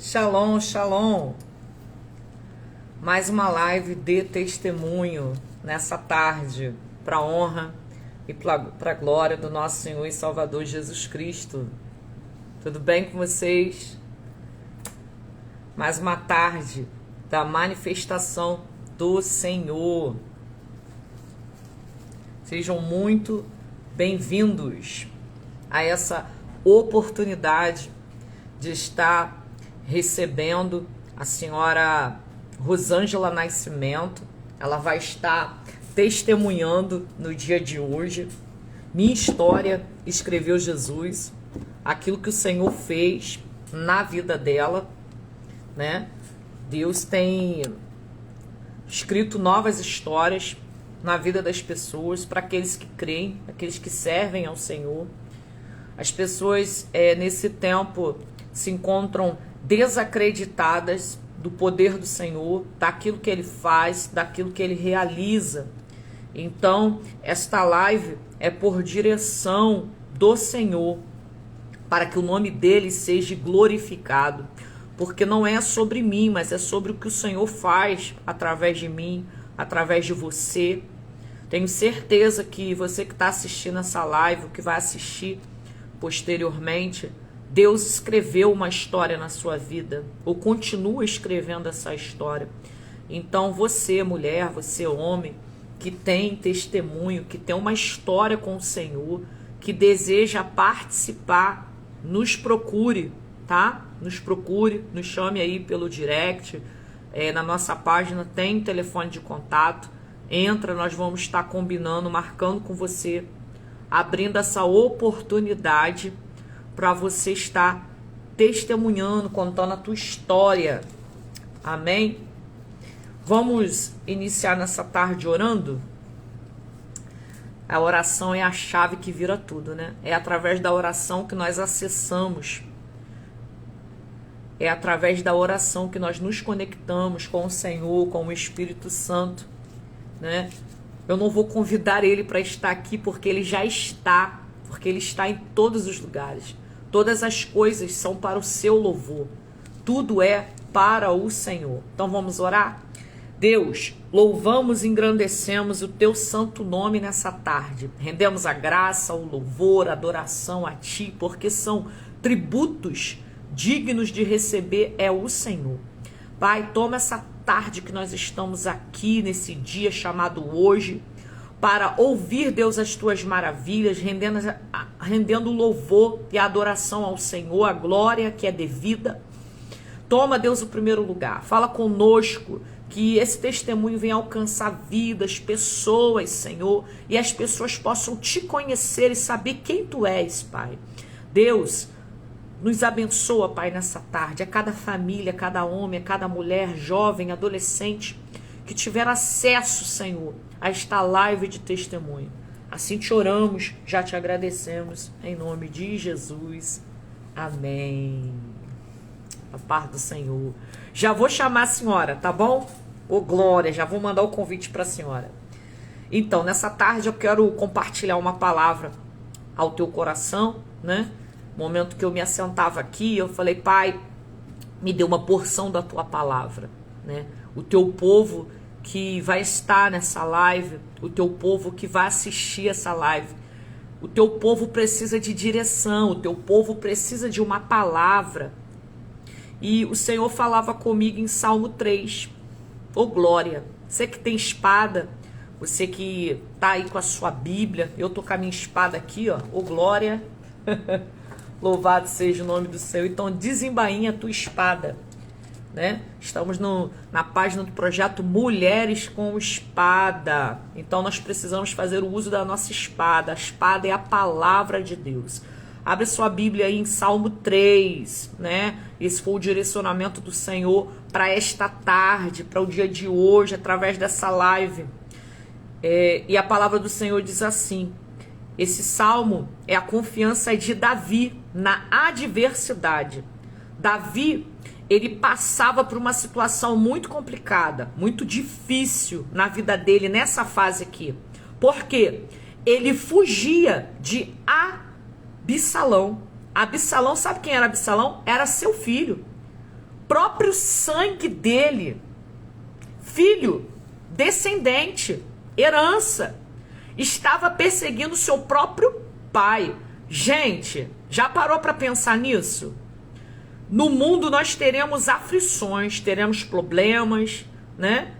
Shalom, shalom. Mais uma live de testemunho nessa tarde, para a honra e para a glória do nosso Senhor e Salvador Jesus Cristo. Tudo bem com vocês? Mais uma tarde da manifestação do Senhor. Sejam muito bem-vindos a essa oportunidade de estar recebendo a senhora Rosângela Nascimento. Ela vai estar testemunhando no dia de hoje. Minha história escreveu Jesus, aquilo que o Senhor fez na vida dela, né? Deus tem escrito novas histórias na vida das pessoas, para aqueles que creem, aqueles que servem ao Senhor. As pessoas nesse tempo se encontram desacreditadas do poder do Senhor, daquilo que Ele faz, daquilo que Ele realiza. Então, esta live é por direção do Senhor, para que o nome dEle seja glorificado, porque não é sobre mim, mas é sobre o que o Senhor faz através de mim, através de você. Tenho certeza que você que está assistindo essa live, o que vai assistir posteriormente, Deus escreveu uma história na sua vida, ou continua escrevendo essa história. Então você, mulher, você, homem, que tem testemunho, que tem uma história com o Senhor, que deseja participar, nos procure, tá? Nos procure, nos chame aí pelo direct, na nossa página tem telefone de contato, entra, nós vamos estar combinando, marcando com você, abrindo essa oportunidade para você estar testemunhando, contando a tua história. Amém? Vamos iniciar nessa tarde orando? A oração é a chave que vira tudo, né? É através da oração que nós acessamos. É através da oração que nós nos conectamos com o Senhor, com o Espírito Santo, né? Eu não vou convidar ele para estar aqui porque ele já está, porque ele está em todos os lugares. Todas as coisas são para o seu louvor. Tudo é para o Senhor. Então vamos orar? Deus, louvamos e engrandecemos o teu santo nome nessa tarde. Rendemos a graça, o louvor, a adoração a ti, porque são tributos dignos de receber é o Senhor. Pai, toma essa tarde que nós estamos aqui nesse dia chamado hoje, para ouvir, Deus, as tuas maravilhas, rendendo louvor e adoração ao Senhor, a glória que é devida. Toma, Deus, o primeiro lugar. Fala conosco, que esse testemunho venha alcançar vidas, pessoas, Senhor, e as pessoas possam te conhecer e saber quem tu és, Pai. Deus, nos abençoa, Pai, nessa tarde, a cada família, a cada homem, a cada mulher, jovem, adolescente, que tiver acesso, Senhor, a esta live de testemunho. Assim te oramos, já te agradecemos, em nome de Jesus. Amém. A paz do Senhor. Já vou chamar a senhora, tá bom? Ô glória, já vou mandar o convite para a senhora. Então, nessa tarde eu quero compartilhar uma palavra ao teu coração, né? No momento que eu me assentava aqui, eu falei, Pai, me dê uma porção da tua palavra, né? O teu povo que vai estar nessa live, o teu povo que vai assistir essa live, o teu povo precisa de direção, o teu povo precisa de uma palavra. E o Senhor falava comigo em Salmo 3. Ô glória, você que tem espada, você que tá aí com a sua Bíblia, eu tô com a minha espada aqui, ó, ô glória. Louvado seja o nome do Senhor. Então desembainha a tua espada, né? Estamos na página do projeto Mulheres com Espada. Então nós precisamos fazer o uso da nossa espada. A espada é a palavra de Deus. Abre sua Bíblia aí em Salmo 3, né? Esse foi o direcionamento do Senhor para esta tarde, para o dia de hoje, através dessa live. E a palavra do Senhor diz assim: esse salmo é a confiança de Davi na adversidade. Davi, ele passava por uma situação muito complicada, muito difícil na vida dele nessa fase aqui. Por quê? Ele fugia de Absalão. Absalão, sabe quem era Absalão? Era seu filho. próprio sangue dele, filho, descendente, herança, estava perseguindo seu próprio pai. Gente, já parou para pensar nisso? No mundo nós teremos aflições, teremos problemas, né?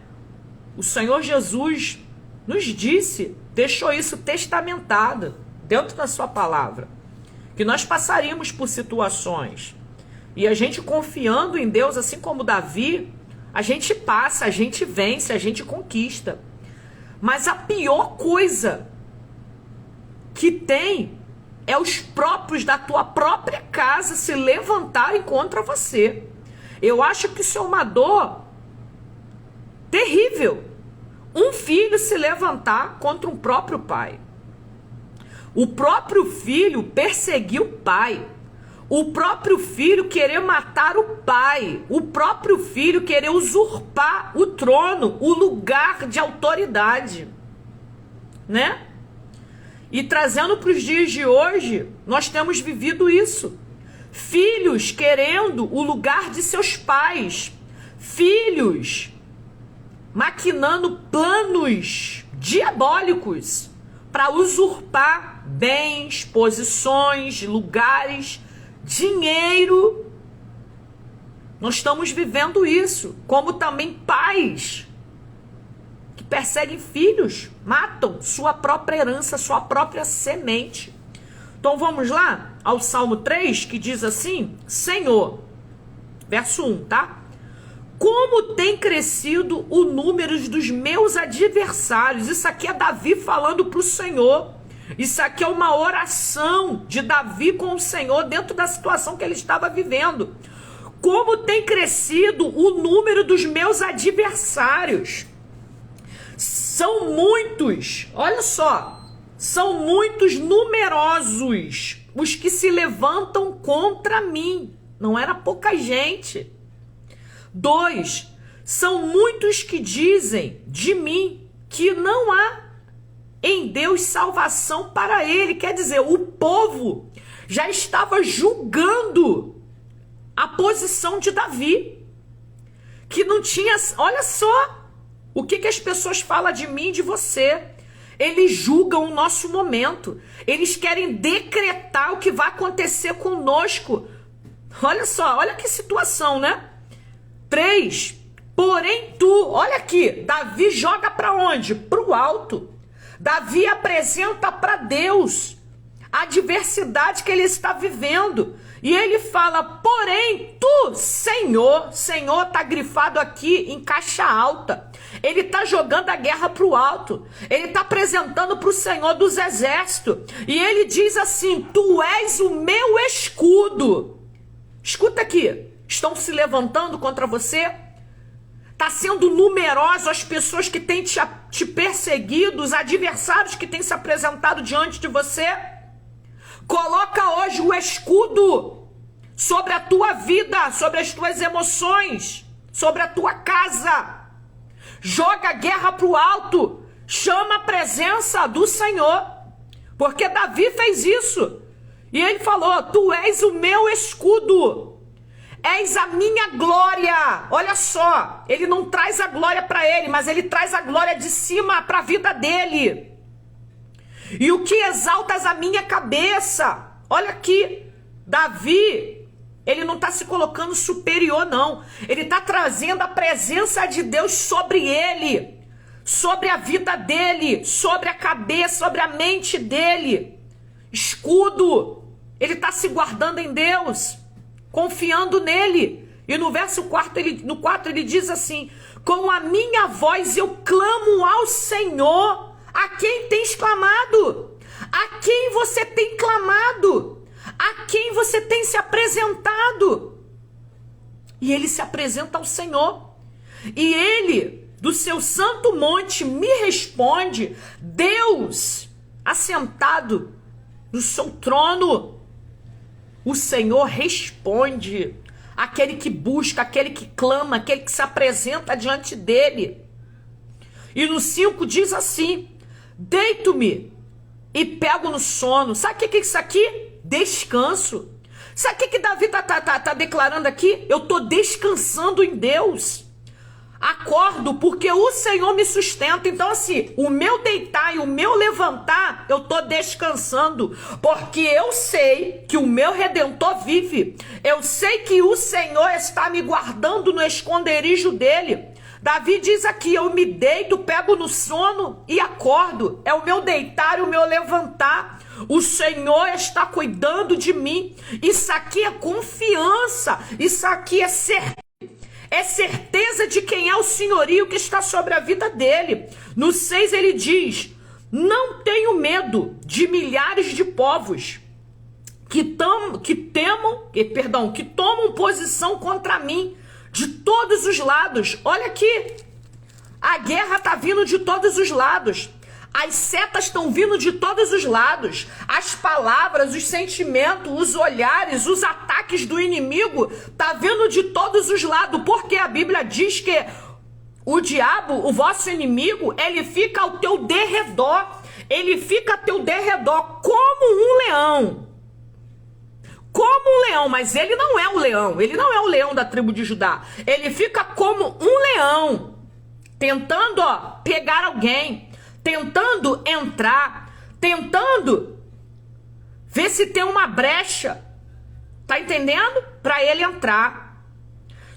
O Senhor Jesus nos disse, deixou isso testamentado dentro da sua palavra, que nós passaríamos por situações. E a gente confiando em Deus, assim como Davi, a gente passa, a gente vence, a gente conquista. Mas a pior coisa que tem é os próprios da tua própria casa se levantarem contra você. Eu acho que isso é uma dor terrível. Um filho se levantar contra um próprio pai. O próprio filho perseguir o pai. O próprio filho querer matar o pai. O próprio filho querer usurpar o trono, o lugar de autoridade. Né? E trazendo para os dias de hoje, nós temos vivido isso. Filhos querendo o lugar de seus pais. Filhos maquinando planos diabólicos para usurpar bens, posições, lugares, dinheiro. Nós estamos vivendo isso, como também pais que perseguem filhos, matam sua própria herança, sua própria semente. Então vamos lá ao Salmo 3, que diz assim: Senhor, verso 1, tá? Como tem crescido o número dos meus adversários. Isso aqui é Davi falando para o Senhor. Isso aqui é uma oração de Davi com o Senhor dentro da situação que ele estava vivendo. Como tem crescido o número dos meus adversários. São muitos, olha só, são muitos, numerosos os que se levantam contra mim. Não era pouca gente. 2, são muitos que dizem de mim que não há em Deus salvação para ele. Quer dizer, o povo já estava julgando a posição de Davi, que não tinha, olha só, o que as pessoas falam de mim e de você. Eles julgam o nosso momento, eles querem decretar o que vai acontecer conosco. Olha só, olha que situação, né? 3, porém tu, olha aqui, Davi joga para onde? Para o alto. Davi apresenta para Deus a adversidade que ele está vivendo. E ele fala, porém tu, Senhor, Senhor está grifado aqui em caixa alta. Ele está jogando a guerra para o alto. Ele está apresentando para o Senhor dos exércitos. E ele diz assim, tu és o meu escudo. Escuta aqui. Estão se levantando contra você? Está sendo numeroso as pessoas que têm te perseguido, os adversários que têm se apresentado diante de você? Coloca hoje o escudo sobre a tua vida, sobre as tuas emoções, sobre a tua casa. Joga a guerra para o alto. Chama a presença do Senhor. Porque Davi fez isso. E ele falou, tu és o meu escudo. És a minha glória. Olha só, ele não traz a glória para ele, mas ele traz a glória de cima para a vida dele. E o que exaltas a minha cabeça? Olha aqui, Davi, ele não está se colocando superior, não. Ele está trazendo a presença de Deus sobre ele, sobre a vida dele, sobre a cabeça, sobre a mente dele. Escudo, ele está se guardando em Deus, confiando nele. E no verso 4 ele diz assim, com a minha voz eu clamo ao Senhor. A quem tens clamado? A quem você tem clamado? A quem você tem se apresentado? E ele se apresenta ao Senhor. E ele, do seu santo monte, me responde. Deus, assentado no seu trono, o Senhor responde. Aquele que busca, aquele que clama, aquele que se apresenta diante dele. E no 5 diz assim, deito-me e pego no sono. Sabe o que é isso aqui? Descanso. Sabe o que Davi tá declarando aqui? Eu tô descansando em Deus. Acordo porque o Senhor me sustenta. Então assim, o meu deitar e o meu levantar, eu tô descansando, porque eu sei que o meu Redentor vive. Eu sei que o Senhor está me guardando no esconderijo dele. Davi diz aqui, eu me deito, pego no sono e acordo. É o meu deitar e o meu levantar. O Senhor está cuidando de mim. Isso aqui é confiança. Isso aqui é certeza. É certeza de quem é o senhorio que está sobre a vida dele. No 6 ele diz, não tenho medo de milhares de povos que tomam posição contra mim de todos os lados. Olha aqui, a guerra está vindo de todos os lados. As setas estão vindo de todos os lados. As palavras, os sentimentos, os olhares, os ataques do inimigo tá vindo de todos os lados. Porque a Bíblia diz que o diabo, o vosso inimigo, ele fica ao teu derredor. Ele fica ao teu derredor como um leão. Como um leão, mas ele não é o leão. Ele não é o leão da tribo de Judá. Ele fica como um leão, tentando, pegar alguém. Tentando entrar, tentando ver se tem uma brecha, tá entendendo? Para ele entrar.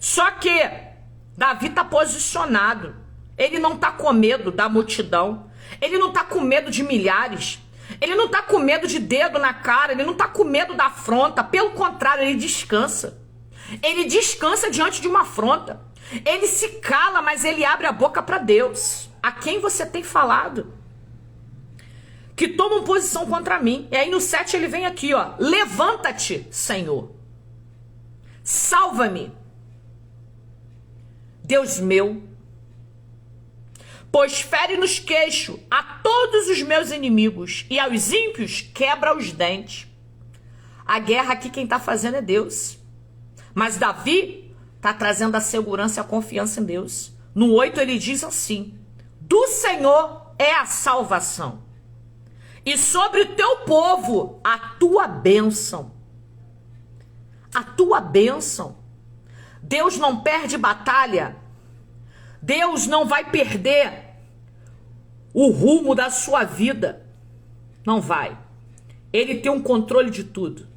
Só que Davi tá posicionado. Ele não tá com medo da multidão. Ele não tá com medo de milhares. Ele não tá com medo de dedo na cara. Ele não tá com medo da afronta. Pelo contrário, ele descansa. Ele descansa diante de uma afronta. Ele se cala, mas ele abre a boca para Deus. A quem você tem falado? Que tomam posição contra mim. E aí no 7 ele vem aqui, levanta-te, Senhor. Salva-me, Deus meu. Pois fere nos queixos a todos os meus inimigos e aos ímpios quebra os dentes. A guerra aqui quem está fazendo é Deus. Mas Davi está trazendo a segurança e a confiança em Deus. No 8 ele diz assim, do Senhor é a salvação, e sobre o teu povo a tua bênção. A tua bênção. Deus não perde batalha. Deus não vai perder o rumo da sua vida. Não vai. Ele tem um controle de tudo.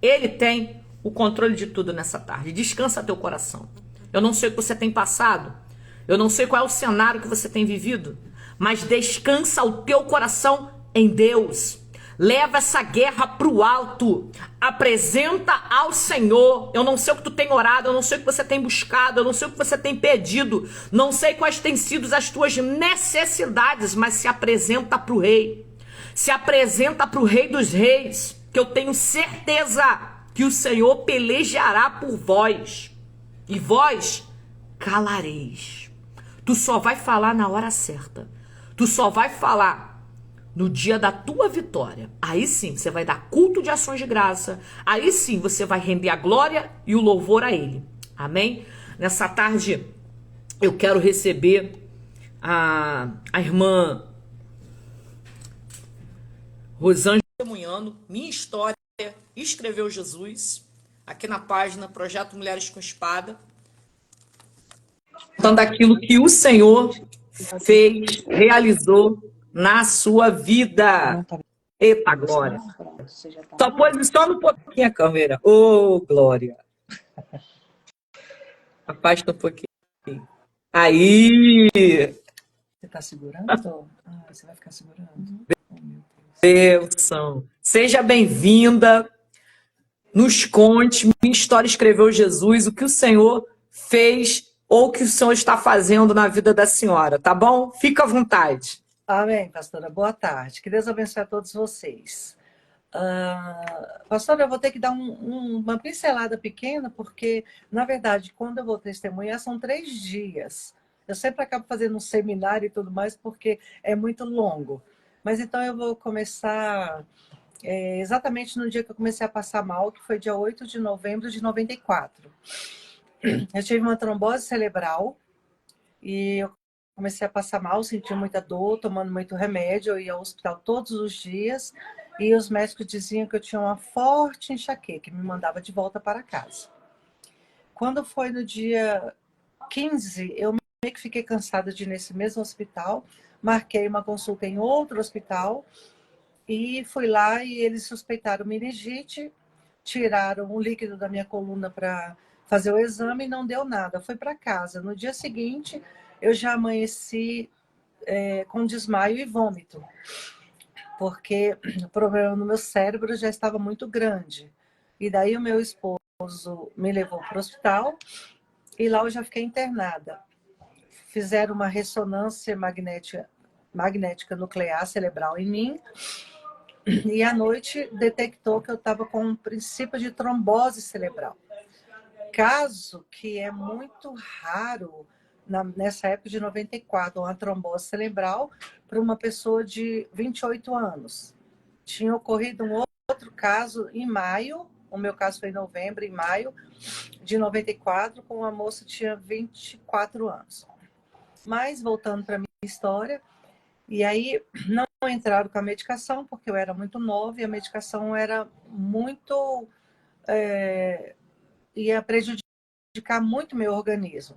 Ele tem o controle de tudo nessa tarde. Descansa teu coração. Eu não sei o que você tem passado. Eu não sei qual é o cenário que você tem vivido, mas descansa o teu coração em Deus. Leva essa guerra pro alto. Apresenta ao Senhor. Eu não sei o que tu tem orado, eu não sei o que você tem buscado, eu não sei o que você tem pedido, não sei quais têm sido as tuas necessidades, mas se apresenta pro Rei. Se apresenta pro Rei dos Reis, que eu tenho certeza que o Senhor pelejará por vós. E vós calareis. Tu só vai falar na hora certa. Tu só vai falar no dia da tua vitória. Aí sim, você vai dar culto de ações de graça. Aí sim, você vai render a glória e o louvor a Ele. Amém? Nessa tarde, eu quero receber a irmã Rosângela testemunhando minha história. Escreveu Jesus aqui na página Projeto Mulheres com Espada. Contando aquilo que o Senhor fez, realizou na sua vida. Eita, glória. Só posiciona um pouquinho a câmera. Ô, glória. Afasta um pouquinho. Aí. Você tá segurando? Você vai ficar segurando? Oh, meu Deus. Seja bem-vinda. Nos conte. Minha história escreveu Jesus. O que o Senhor fez ou o que o Senhor está fazendo na vida da senhora, tá bom? Fica à vontade. Amém, pastora. Boa tarde. Que Deus abençoe a todos vocês. Pastora, eu vou ter que dar uma pincelada pequena, porque, na verdade, quando eu vou testemunhar, são 3 dias. Eu sempre acabo fazendo um seminário e tudo mais, porque é muito longo. Mas então eu vou começar exatamente no dia que eu comecei a passar mal, que foi dia 8 de novembro de 94. Eu tive uma trombose cerebral e eu comecei a passar mal, senti muita dor, tomando muito remédio, eu ia ao hospital todos os dias. e os médicos diziam que eu tinha uma forte enxaqueca, que me mandava de volta para casa. Quando foi no dia 15, eu meio que fiquei cansada de ir nesse mesmo hospital, marquei uma consulta em outro hospital e fui lá e eles suspeitaram meningite, tiraram o líquido da minha coluna para fazer o exame e não deu nada. Fui para casa. No dia seguinte, eu já amanheci com desmaio e vômito, porque o problema no meu cérebro já estava muito grande. E daí o meu esposo me levou para o hospital e lá eu já fiquei internada. Fizeram uma ressonância magnética nuclear cerebral em mim e à noite detectou que eu estava com um princípio de trombose cerebral. Caso que é muito raro nessa época de 94, uma trombose cerebral para uma pessoa de 28 anos. Tinha ocorrido um outro caso em maio, o meu caso foi em novembro, em maio de 94, com uma moça que tinha 24 anos. Mas, voltando para a minha história, e aí não entraram com a medicação, porque eu era muito nova e a medicação era muito... ia prejudicar muito meu organismo.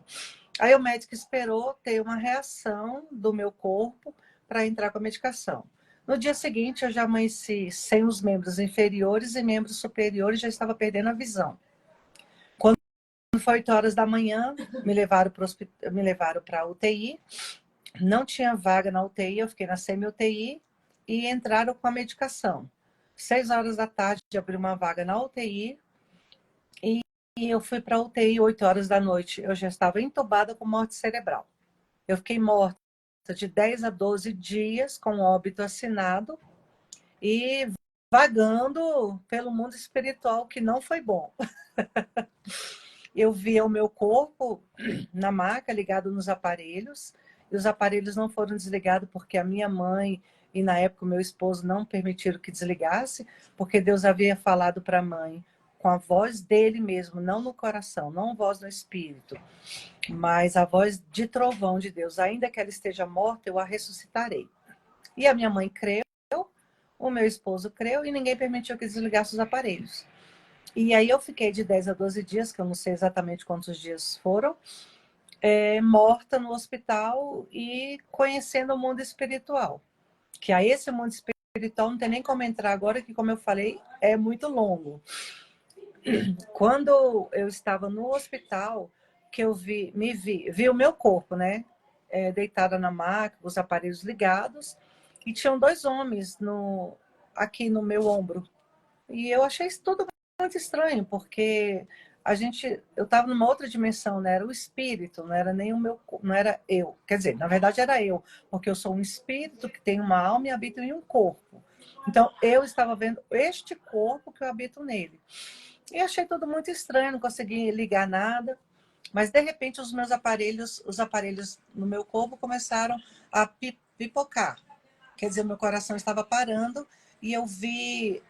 Aí o médico esperou ter uma reação do meu corpo para entrar com a medicação. No dia seguinte, eu já amanheci sem os membros inferiores e membros superiores, já estava perdendo a visão. Quando foi 8 horas da manhã, me levaram para a UTI. Não tinha vaga na UTI, eu fiquei na semi-UTI e entraram com a medicação. 6 horas da tarde, abriu uma vaga na UTI e eu fui para a UTI 8 horas da noite. Eu já estava entubada com morte cerebral. Eu fiquei morta de 10 a 12 dias com óbito assinado e vagando pelo mundo espiritual, que não foi bom. Eu via o meu corpo na maca, ligado nos aparelhos, e os aparelhos não foram desligados porque a minha mãe e, na época, o meu esposo não permitiram que desligasse, porque Deus havia falado para a mãe com a voz dele mesmo, não no coração, não a voz no espírito, mas a voz de trovão de Deus. Ainda que ela esteja morta, eu a ressuscitarei. E a minha mãe creu, o meu esposo creu, e ninguém permitiu que desligasse os aparelhos. E aí eu fiquei de 10 a 12 dias, que eu não sei exatamente quantos dias foram, morta no hospital e conhecendo o mundo espiritual. Que a esse mundo espiritual não tem nem como entrar agora, que, como eu falei, é muito longo. Quando eu estava no hospital, que eu vi o meu corpo, né? Deitada na maca, os aparelhos ligados, e tinham 2 homens aqui no meu ombro. E eu achei isso tudo muito estranho, porque eu estava numa outra dimensão, né? Era o espírito, não era nem o meu, não era eu. Quer dizer, na verdade era eu, porque eu sou um espírito que tem uma alma e habito em um corpo. Então, eu estava vendo este corpo que eu habito nele. E achei tudo muito estranho, não consegui ligar nada. Mas, de repente, os aparelhos no meu corpo começaram a pipocar. Quer dizer, meu coração estava parando e eu vi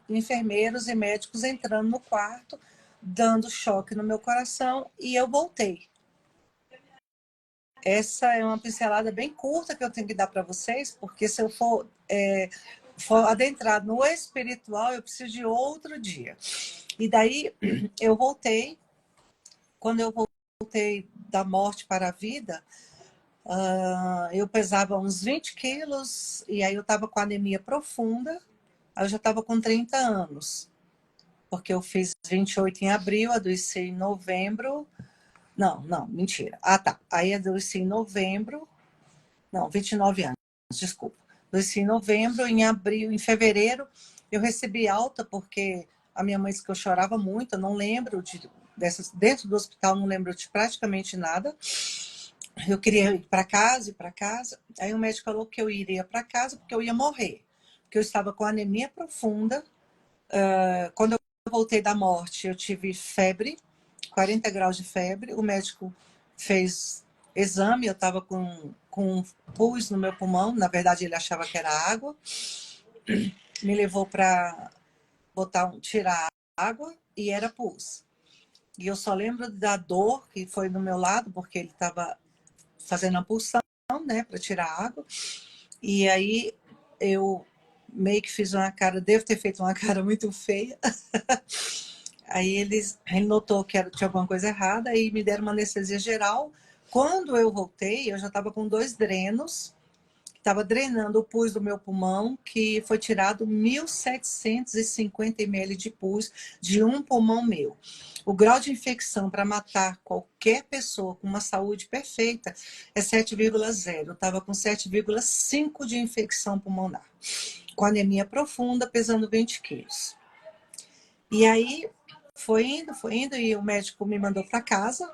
enfermeiros e médicos entrando no quarto, dando choque no meu coração, e eu voltei. Essa é uma pincelada bem curta que eu tenho que dar para vocês, porque se eu for adentrar no espiritual, eu preciso de outro dia. E daí eu voltei. Quando eu voltei da morte para a vida, eu pesava uns 20 quilos e aí eu estava com anemia profunda. Aí eu já estava com 30 anos, porque eu fiz 28 em abril, adoeci em novembro. Não, mentira. Ah, tá. Aí adoeci em novembro. Não, 29 anos, desculpa. Adoeci em novembro, em abril, em fevereiro, eu recebi alta porque a minha mãe disse que eu chorava muito, eu não lembro dentro do hospital, não lembro de praticamente nada. Eu queria ir para casa, Aí o médico falou que eu iria para casa porque eu ia morrer. Porque eu estava com anemia profunda. Quando eu voltei da morte, eu tive febre, 40 graus de febre. O médico fez exame, eu estava com um pus no meu pulmão. Na verdade, ele achava que era água. Me levou para tirar a água e era pus. E eu só lembro da dor que foi no meu lado, porque ele estava fazendo a pulsão, né, para tirar a água. E aí eu meio que fiz uma cara, devo ter feito uma cara muito feia. Aí ele notou que tinha alguma coisa errada e me deram uma anestesia geral. Quando eu voltei, eu já estava com 2 drenos, estava drenando o pus do meu pulmão, que foi tirado 1.750 ml de pus de um pulmão meu. O grau de infecção para matar qualquer pessoa com uma saúde perfeita é 7,0. Eu estava com 7,5 de infecção pulmonar, com anemia profunda, pesando 20 quilos. E aí foi indo, e o médico me mandou para casa,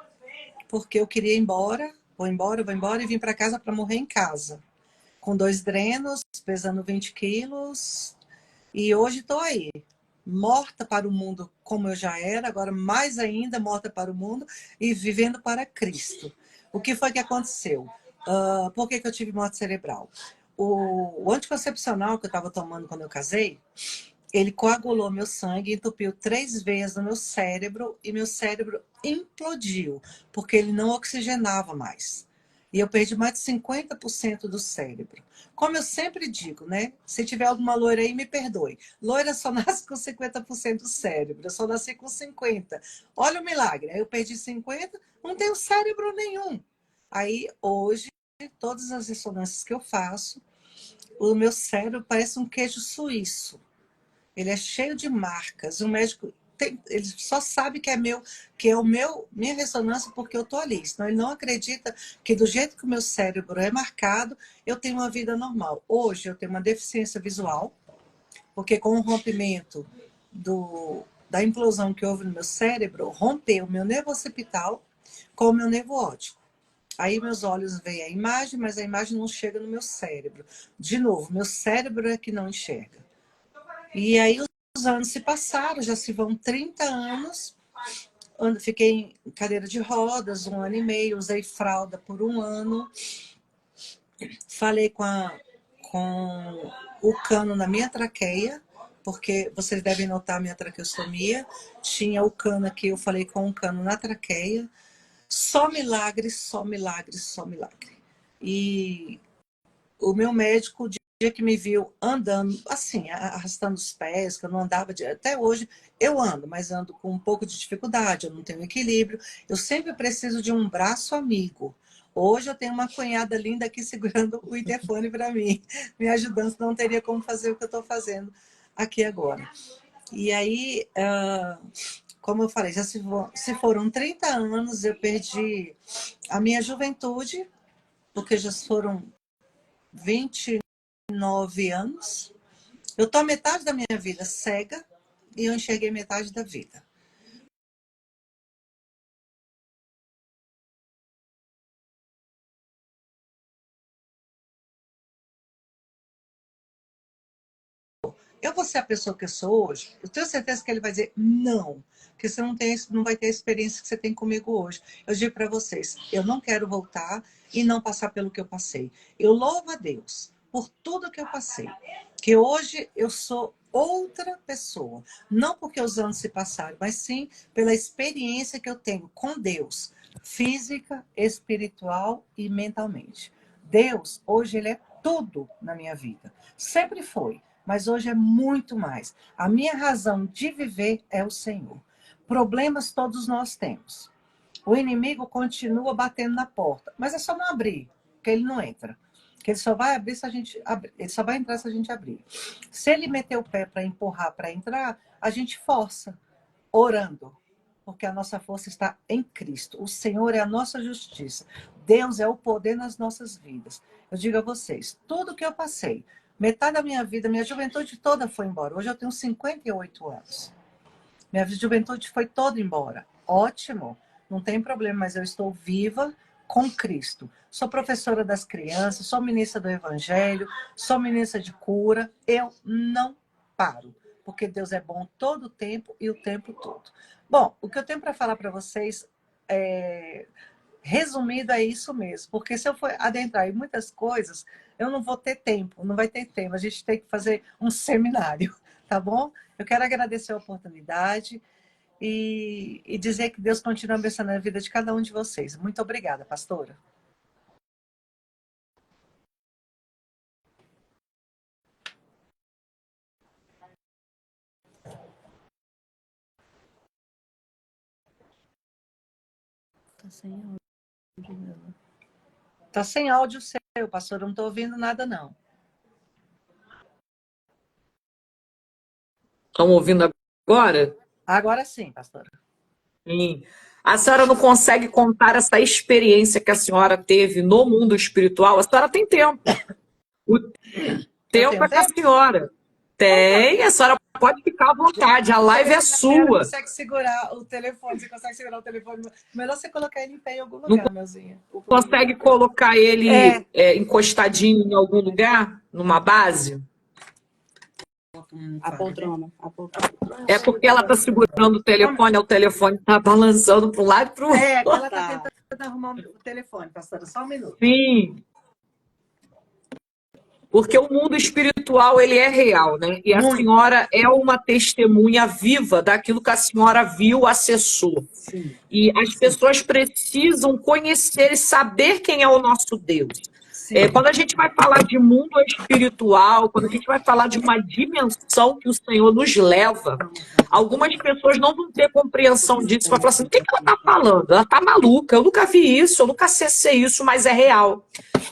porque eu queria ir embora, vou embora, e vim para casa para morrer em casa. Com 2 drenos, pesando 20 quilos, e hoje estou aí, morta para o mundo como eu já era, agora mais ainda morta para o mundo e vivendo para Cristo. O que foi que aconteceu? Por que eu tive morte cerebral? O anticoncepcional que eu estava tomando quando eu casei, ele coagulou meu sangue, entupiu 3 veias no meu cérebro e meu cérebro implodiu, porque ele não oxigenava mais. E eu perdi mais de 50% do cérebro. Como eu sempre digo, né? Se tiver alguma loira aí, me perdoe. Loira só nasce com 50% do cérebro. Eu só nasci com 50%. Olha o milagre. Aí eu perdi 50%, não tenho cérebro nenhum. Aí, hoje, todas as ressonâncias que eu faço, o meu cérebro parece um queijo suíço. Ele é cheio de marcas. O médico ele só sabe que é minha ressonância porque eu estou ali. Senão ele não acredita que do jeito que o meu cérebro é marcado, eu tenho uma vida normal. Hoje eu tenho uma deficiência visual, porque com o rompimento da implosão que houve no meu cérebro, rompeu o meu nervo occipital com o meu nervo óptico. Aí meus olhos veem a imagem, mas a imagem não chega no meu cérebro. De novo, meu cérebro é que não enxerga. E aí os anos se passaram, já se vão 30 anos. Fiquei em cadeira de rodas 1 ano e meio, usei fralda por 1 ano. Falei com o cano na minha traqueia, porque vocês devem notar a minha traqueostomia. Tinha o cano aqui, eu falei com o cano na traqueia. Só milagre, só milagre, só milagre. E o meu médico, o dia que me viu andando, assim, arrastando os pés, que eu não andava, até hoje eu ando, mas ando com um pouco de dificuldade, eu não tenho equilíbrio, eu sempre preciso de um braço amigo. Hoje eu tenho uma cunhada linda aqui segurando o interfone para mim, me ajudando, senão não teria como fazer o que eu estou fazendo aqui agora. E aí, como eu falei, se foram 30 anos, eu perdi a minha juventude, porque já foram 29 anos. Eu estou metade da minha vida cega e eu enxerguei metade da vida. Eu vou ser a pessoa que eu sou hoje? Eu tenho certeza que ele vai dizer não, porque você não vai ter a experiência que você tem comigo hoje. Eu digo para vocês, eu não quero voltar e não passar pelo que eu passei. Eu louvo a Deus por tudo que eu passei, que hoje eu sou outra pessoa. Não porque os anos se passaram, mas sim pela experiência que eu tenho com Deus, física, espiritual e mentalmente. Deus, hoje, ele é tudo na minha vida. Sempre foi, mas hoje é muito mais. A minha razão de viver é o Senhor. Problemas todos nós temos. O inimigo continua batendo na porta, mas é só não abrir, que ele não entra. Que ele só vai abrir se a gente abrir, ele só vai entrar se a gente abrir. Se ele meter o pé para empurrar para entrar, a gente força, orando, porque a nossa força está em Cristo. O Senhor é a nossa justiça. Deus é o poder nas nossas vidas. Eu digo a vocês, tudo que eu passei, metade da minha vida, minha juventude toda foi embora. Hoje eu tenho 58 anos. Minha juventude foi toda embora. Ótimo, não tem problema, mas eu estou viva com Cristo. Sou professora das crianças, sou ministra do Evangelho, sou ministra de cura. Eu não paro, porque Deus é bom todo o tempo e o tempo todo. Bom, o que eu tenho para falar para vocês resumido é isso mesmo, porque se eu for adentrar em muitas coisas, eu não vou ter tempo, não vai ter tempo. A gente tem que fazer um seminário, tá bom? Eu quero agradecer a oportunidade e dizer que Deus continua abençoando a vida de cada um de vocês. Muito obrigada, pastora. Tá sem áudio dela. Tá sem áudio seu, pastor. Eu não estou ouvindo nada, não. Estão ouvindo agora? Agora sim, pastora. Sim. A senhora não consegue contar essa experiência que a senhora teve no mundo espiritual? A senhora tem tempo. O Eu tempo tenho é com a tempo? senhora. Tem, a senhora pode ficar à vontade, a live é Você sua. consegue segurar o telefone, você consegue segurar o telefone. Melhor você colocar ele em pé em algum Não lugar, meuzinha. consegue colocar ele encostadinho em algum lugar, numa base? A poltrona. É porque ela está segurando o telefone está balançando para um lado e para o outro. É, que ela está tentando arrumar o telefone, pastora. Só um minuto. Sim. Porque o mundo espiritual, ele é real, né? E a senhora é uma testemunha viva daquilo que a senhora viu, acessou. Sim. E as pessoas precisam conhecer e saber quem é o nosso Deus. Quando a gente vai falar de mundo espiritual, quando a gente vai falar de uma dimensão que o Senhor nos leva, algumas pessoas não vão ter compreensão disso. Vai falar assim, o que ela está falando? Ela está maluca, eu nunca vi isso, eu nunca acessei isso, mas é real.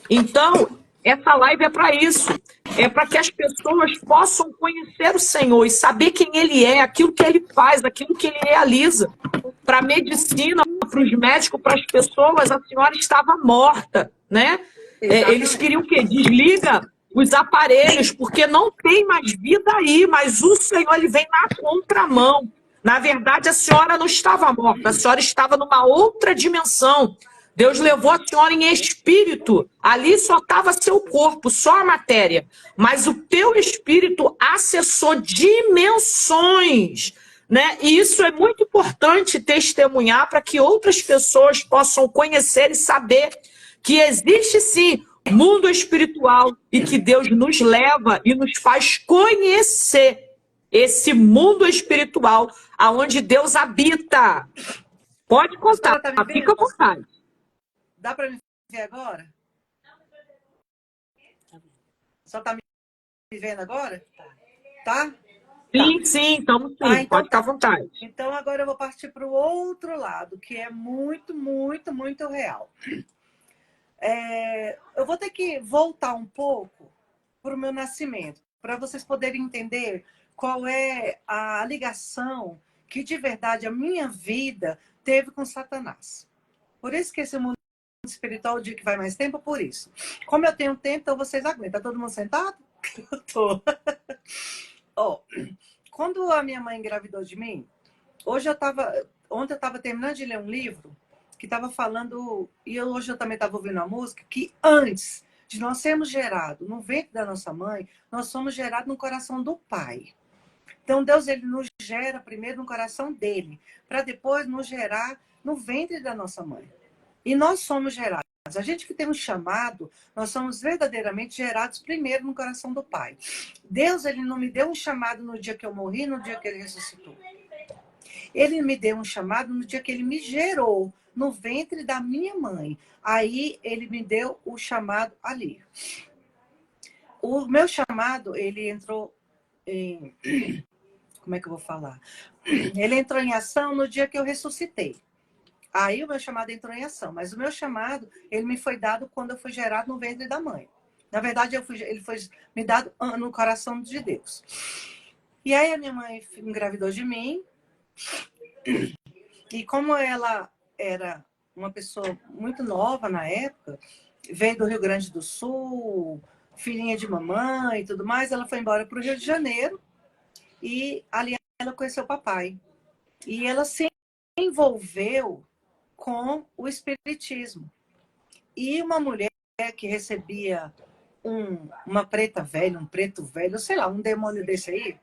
Então, essa live é para isso. É para que as pessoas possam conhecer o Senhor e saber quem Ele é, aquilo que Ele faz, aquilo que Ele realiza. Para a medicina, para os médicos, para as pessoas, a senhora estava morta, né? Eles queriam o quê? Desliga os aparelhos, porque não tem mais vida aí, mas o Senhor ele vem na contramão. Na verdade, a senhora não estava morta, a senhora estava numa outra dimensão. Deus levou a senhora em espírito. Ali só estava seu corpo, só a matéria. Mas o teu espírito acessou dimensões, né? E isso é muito importante testemunhar para que outras pessoas possam conhecer e saber que existe sim mundo espiritual e que Deus nos leva e nos faz conhecer esse mundo espiritual aonde Deus habita. Pode contar, fica à vontade. Dá para me ver agora? Só está me vendo agora? Tá? Sim, sim, estamos sim. Então pode ficar à vontade. Então agora eu vou partir para o outro lado, que é muito, muito, muito real. Eu vou ter que voltar um pouco para o meu nascimento, para vocês poderem entender qual é a ligação que de verdade a minha vida teve com Satanás. Por isso que esse mundo espiritual, o dia que vai mais tempo, por isso. Como eu tenho tempo, então vocês aguentam. Tá todo mundo sentado? Eu tô. Quando a minha mãe engravidou de mim, ontem eu estava terminando de ler um livro que estava falando, e hoje eu também estava ouvindo uma música, que antes de nós sermos gerados no ventre da nossa mãe, nós somos gerados no coração do Pai. Então Deus ele nos gera primeiro no coração dele, para depois nos gerar no ventre da nossa mãe. E nós somos gerados. A gente que tem um chamado, nós somos verdadeiramente gerados primeiro no coração do Pai. Deus ele não me deu um chamado no dia que eu morri, no dia que ele ressuscitou. Ele me deu um chamado no dia que ele me gerou no ventre da minha mãe. Aí ele me deu o chamado ali. O meu chamado, ele entrou em... Como é que eu vou falar? Ele entrou em ação no dia que eu ressuscitei. Aí o meu chamado entrou em ação. Mas o meu chamado, ele me foi dado quando eu fui gerado no ventre da mãe. Na verdade, ele foi me dado no coração de Deus. E aí a minha mãe engravidou de mim. E como ela era uma pessoa muito nova na época, veio do Rio Grande do Sul, filhinha de mamãe e tudo mais, ela foi embora para o Rio de Janeiro e ali ela conheceu o papai. E ela se envolveu com o espiritismo. E uma mulher que recebia uma preta velha, um preto velho, sei lá, um demônio desse aí,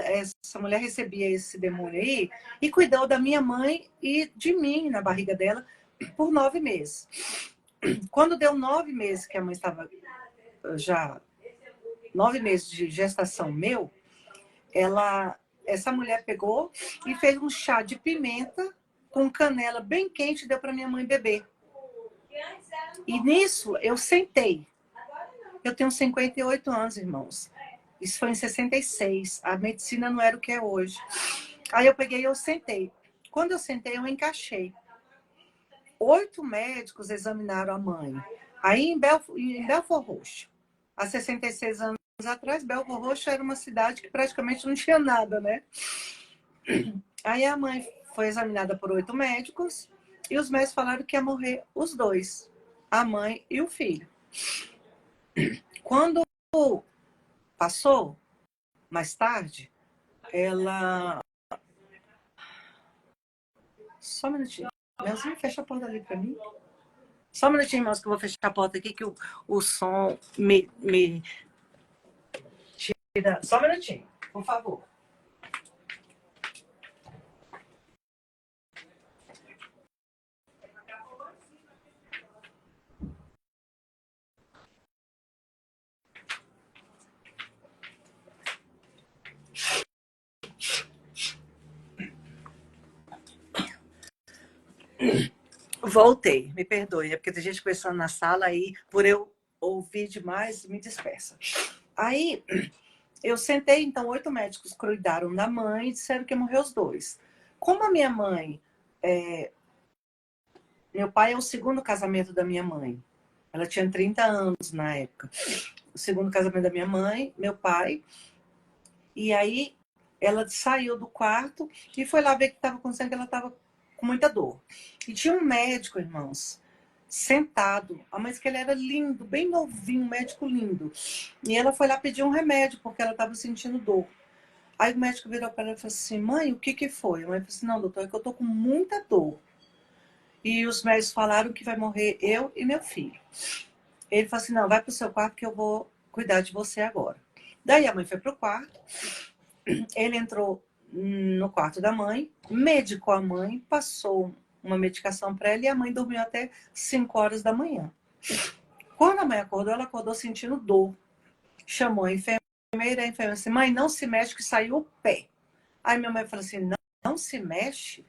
essa mulher recebia esse demônio aí e cuidou da minha mãe e de mim na barriga dela por 9 meses. Quando deu 9 meses que a mãe estava já 9 meses de gestação meu, essa mulher pegou e fez um chá de pimenta com canela bem quente e deu para minha mãe beber. E nisso eu sentei. Eu tenho 58 anos, irmãos. Isso foi em 66. A medicina não era o que é hoje. Aí eu peguei e eu sentei. Quando eu sentei, eu encaixei. 8 médicos examinaram a mãe. Aí em Belford Roxo, há 66 anos atrás, Belford Roxo era uma cidade que praticamente não tinha nada, né? Aí a mãe foi examinada por 8 médicos e os médicos falaram que ia morrer os dois, a mãe e o filho. Quando passou, mais tarde, ela... Só um minutinho. Melzinho, fecha a porta ali pra mim. Só um minutinho, irmãos, que eu vou fechar a porta aqui, que o som me tira. Só um minutinho, por favor. Voltei, me perdoe, é porque tem gente conversando na sala aí, por eu ouvir demais, me dispersa. Aí eu sentei, então 8 médicos cuidaram da mãe e disseram que ia morrer os dois. Como a minha mãe, meu pai é o segundo casamento da minha mãe. Ela tinha 30 anos na época. O segundo casamento da minha mãe, meu pai. E aí ela saiu do quarto e foi lá ver o que estava acontecendo, que ela estava com muita dor. E tinha um médico, irmãos, sentado. A mãe disse que ele era lindo, bem novinho, um médico lindo. E ela foi lá pedir um remédio, porque ela estava sentindo dor. Aí o médico virou para ela e falou assim, mãe, o que que foi? A mãe falou assim, não, doutor, é que eu tô com muita dor. E os médicos falaram que vai morrer eu e meu filho. Ele falou assim, não, vai pro seu quarto que eu vou cuidar de você agora. Daí a mãe foi pro quarto, ele entrou no quarto da mãe, medicou a mãe, passou uma medicação para ela e a mãe dormiu até 5 horas da manhã. Quando a mãe acordou, ela acordou sentindo dor. Chamou a enfermeira disse, mãe, não se mexe que saiu o pé. Aí minha mãe falou assim, não, não se mexe?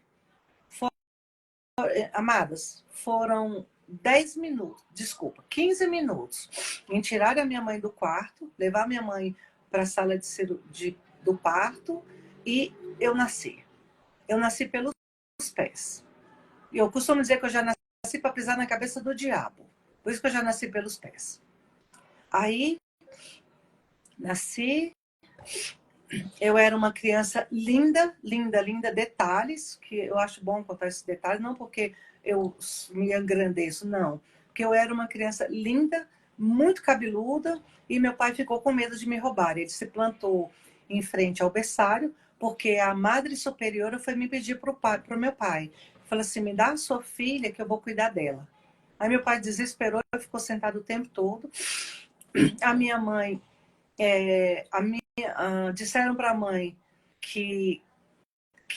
Amadas, foram 10 minutos, desculpa, 15 minutos em tirar a minha mãe do quarto, levar minha mãe para a sala do parto e eu nasci. Eu nasci pelos pés. E eu costumo dizer que eu já nasci para pisar na cabeça do diabo. Por isso que eu já nasci pelos pés. Aí, nasci, eu era uma criança linda, linda, linda. Detalhes, que eu acho bom contar esses detalhes, não porque eu me engrandeço, não. Porque eu era uma criança linda, muito cabeluda, e meu pai ficou com medo de me roubar. Ele se plantou em frente ao berçário, porque a madre superiora foi me pedir para o meu pai. Falou assim, me dá a sua filha que eu vou cuidar dela. Aí meu pai desesperou, ficou sentado o tempo todo. A minha mãe, disseram para a mãe que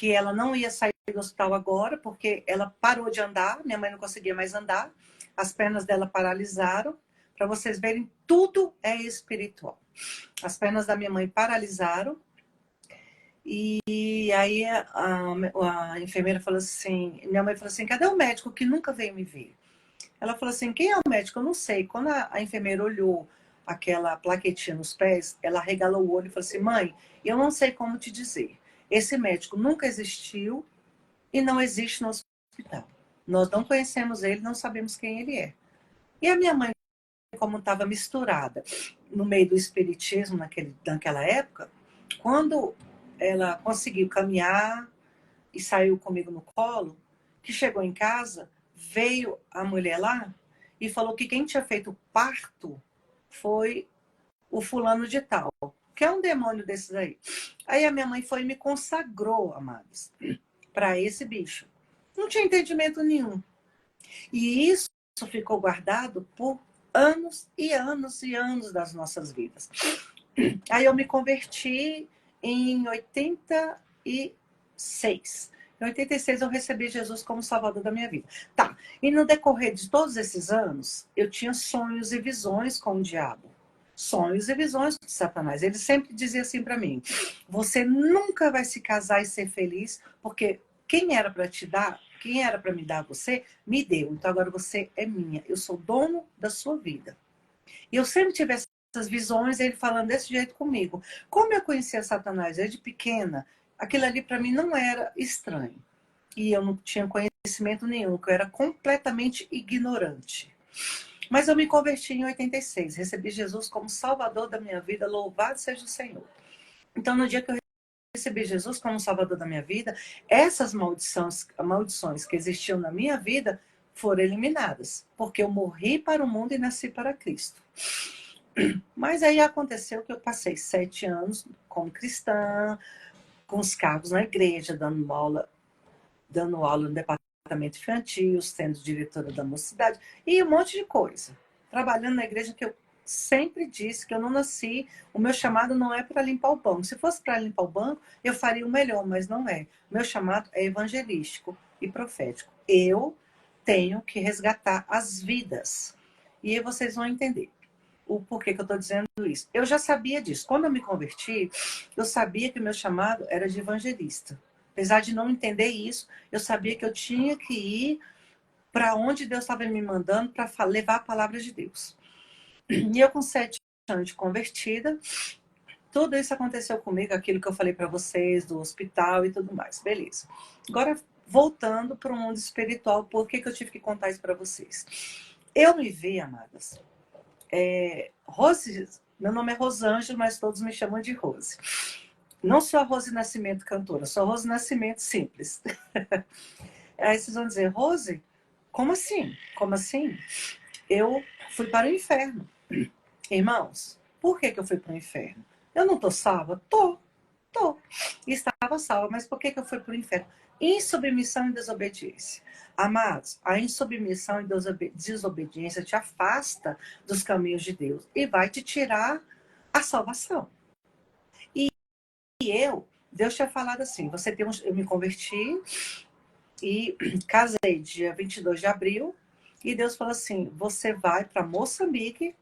ela não ia sair do hospital agora, porque ela parou de andar, minha mãe não conseguia mais andar, as pernas dela paralisaram. Para vocês verem, tudo é espiritual. As pernas da minha mãe paralisaram. E aí a enfermeira falou assim, minha mãe falou assim, cadê o médico que nunca veio me ver? Ela falou assim, quem é o médico? Eu não sei. Quando a enfermeira olhou aquela plaquetinha nos pés, ela regalou o olho e falou assim, mãe, eu não sei como te dizer. Esse médico nunca existiu e não existe no hospital. Nós não conhecemos ele, não sabemos quem ele é. E a minha mãe, como estava misturada no meio do espiritismo naquela época, quando ela conseguiu caminhar e saiu comigo no colo, que chegou em casa, veio a mulher lá e falou que quem tinha feito o parto foi o fulano de tal, que é um demônio desses aí. Aí a minha mãe foi e me consagrou, amados, para esse bicho. Não tinha entendimento nenhum. E isso ficou guardado por anos e anos e anos das nossas vidas. Aí eu me converti em 86. Em 86 eu recebi Jesus como salvador da minha vida. Tá, e no decorrer de todos esses anos, eu tinha sonhos e visões com o diabo. Sonhos e visões com Satanás. Ele sempre dizia assim para mim, você nunca vai se casar e ser feliz, porque quem era para te dar, quem era para me dar você, me deu. Então agora você é minha. Eu sou dono da sua vida. E eu sempre tive essas visões, ele falando desse jeito comigo. Como eu conhecia Satanás desde pequena, aquilo ali para mim não era estranho. e eu não tinha conhecimento nenhum, que eu era completamente ignorante. Mas eu me converti em 86, recebi Jesus como Salvador da minha vida, louvado seja o Senhor. Então, no dia que eu recebi Jesus como Salvador da minha vida, essas maldições que existiam na minha vida foram eliminadas, porque eu morri para o mundo e nasci para Cristo. Mas aí aconteceu que eu passei 7 anos como cristã, com os cargos na igreja, dando aula no departamento infantil, sendo diretora da mocidade, e um monte de coisa. Trabalhando na igreja, que eu sempre disse que eu não nasci, o meu chamado não é para limpar o banco. Se fosse para limpar o banco, eu faria o melhor, mas não é. O meu chamado é evangelístico e profético. Eu tenho que resgatar as vidas. E aí vocês vão entender o porquê que eu estou dizendo isso. Eu já sabia disso. Quando eu me converti, eu sabia que o meu chamado era de evangelista. Apesar de não entender isso, eu sabia que eu tinha que ir para onde Deus estava me mandando para levar a palavra de Deus. E eu, com 7 anos de convertida, tudo isso aconteceu comigo, aquilo que eu falei para vocês, do hospital e tudo mais. Beleza. Agora, voltando para o mundo espiritual, por que eu tive que contar isso para vocês? Eu me vi, amadas, Rose, meu nome é Rosângela, mas todos me chamam de Rose. Não sou a Rose Nascimento cantora, sou a Rose Nascimento simples. Aí vocês vão dizer, Rose, como assim? Como assim? Eu fui para o inferno. Irmãos, por que eu fui para o inferno? Eu não estou salva? Tô. Estava salva, mas por que eu fui para o inferno? Insubmissão e desobediência. Amados, a insubmissão e desobediência te afasta dos caminhos de Deus e vai te tirar a salvação. E Deus tinha falado assim, eu me converti e casei dia 22 de abril, e Deus falou assim, você vai para Moçambique,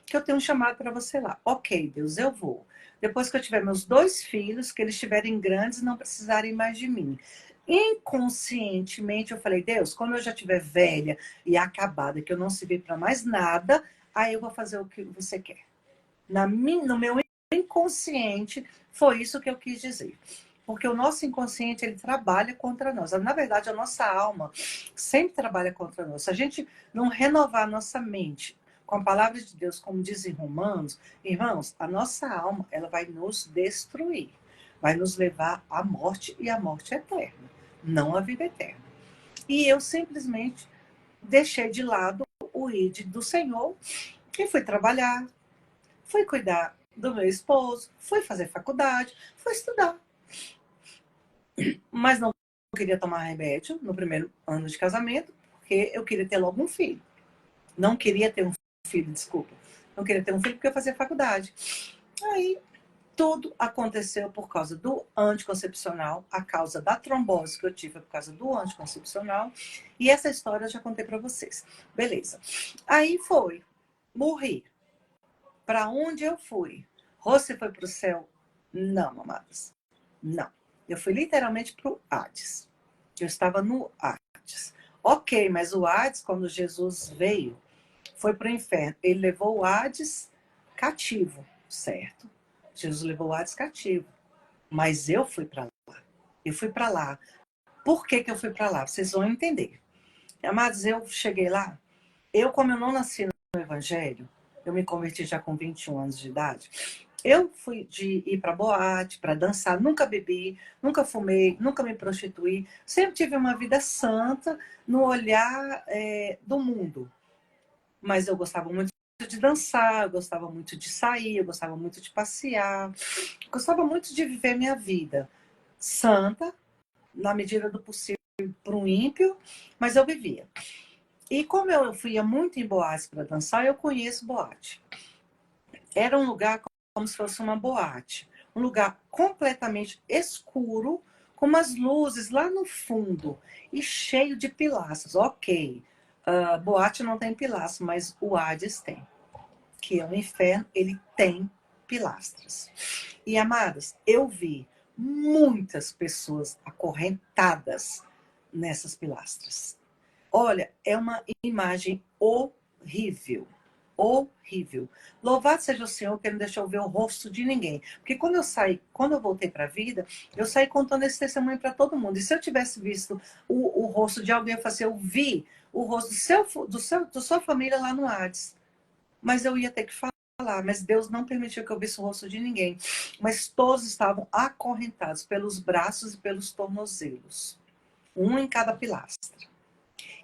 que eu tenho um chamado para você lá. Ok, Deus, eu vou. Depois que eu tiver meus 2 filhos, que eles estiverem grandes e não precisarem mais de mim. Inconscientemente eu falei, Deus, quando eu já estiver velha e acabada, que eu não sirvi para mais nada, aí eu vou fazer o que você quer. No meu inconsciente, foi isso que eu quis dizer. Porque o nosso inconsciente, ele trabalha contra nós. Na verdade, a nossa alma sempre trabalha contra nós. Se a gente não renovar a nossa mente com a palavra de Deus, como dizem Romanos, irmãos, a nossa alma, ela vai nos destruir. Vai nos levar à morte, e à morte eterna, não à vida eterna. E eu simplesmente deixei de lado o ID do Senhor e fui trabalhar, fui cuidar do meu esposo, fui fazer faculdade, fui estudar. Mas não queria tomar remédio no primeiro ano de casamento, porque eu queria ter logo um filho. Não queria ter um filho, desculpa. Não queria ter um filho porque eu fazia faculdade. Aí, tudo aconteceu por causa do anticoncepcional, a causa da trombose que eu tive por causa do anticoncepcional. E essa história eu já contei para vocês. Beleza. Aí foi. Morri. Para onde eu fui? Você foi para o céu? Não, amadas. Não. Eu fui literalmente para o Hades. Eu estava no Hades. Ok, mas o Hades, quando Jesus veio, foi para o inferno. Ele levou o Hades cativo, certo? Jesus levou o Hades cativo. Mas eu fui para lá. Eu fui para lá. Por que eu fui para lá? Vocês vão entender. Amados, eu cheguei lá. Como eu não nasci no Evangelho, eu me converti já com 21 anos de idade. Eu fui de ir para boate, para dançar, nunca bebi, nunca fumei, nunca me prostituí. Sempre tive uma vida santa no olhar do mundo. Mas eu gostava muito de dançar, eu gostava muito de sair, eu gostava muito de passear. Eu gostava muito de viver minha vida santa, na medida do possível, para um ímpio, mas eu vivia. E como eu ia muito em boate para dançar, eu conheço boate. Era um lugar como se fosse uma boate. Um lugar completamente escuro, com umas luzes lá no fundo e cheio de pilastras. Ok, boate não tem pilastras, mas o Hades tem. Que é o inferno, ele tem pilastras. E, amadas, eu vi muitas pessoas acorrentadas nessas pilastras. Olha, é uma imagem horrível. horrível. Louvado seja o Senhor que não deixou ver o rosto de ninguém. Porque quando eu voltei para a vida, eu saí contando esse testemunho para todo mundo. E se eu tivesse visto o rosto de alguém, eu falei assim, eu vi o rosto da sua família lá no Hades. Mas eu ia ter que falar. Mas Deus não permitiu que eu visse o rosto de ninguém. Mas todos estavam acorrentados pelos braços e pelos tornozelos. Um em cada pilastra.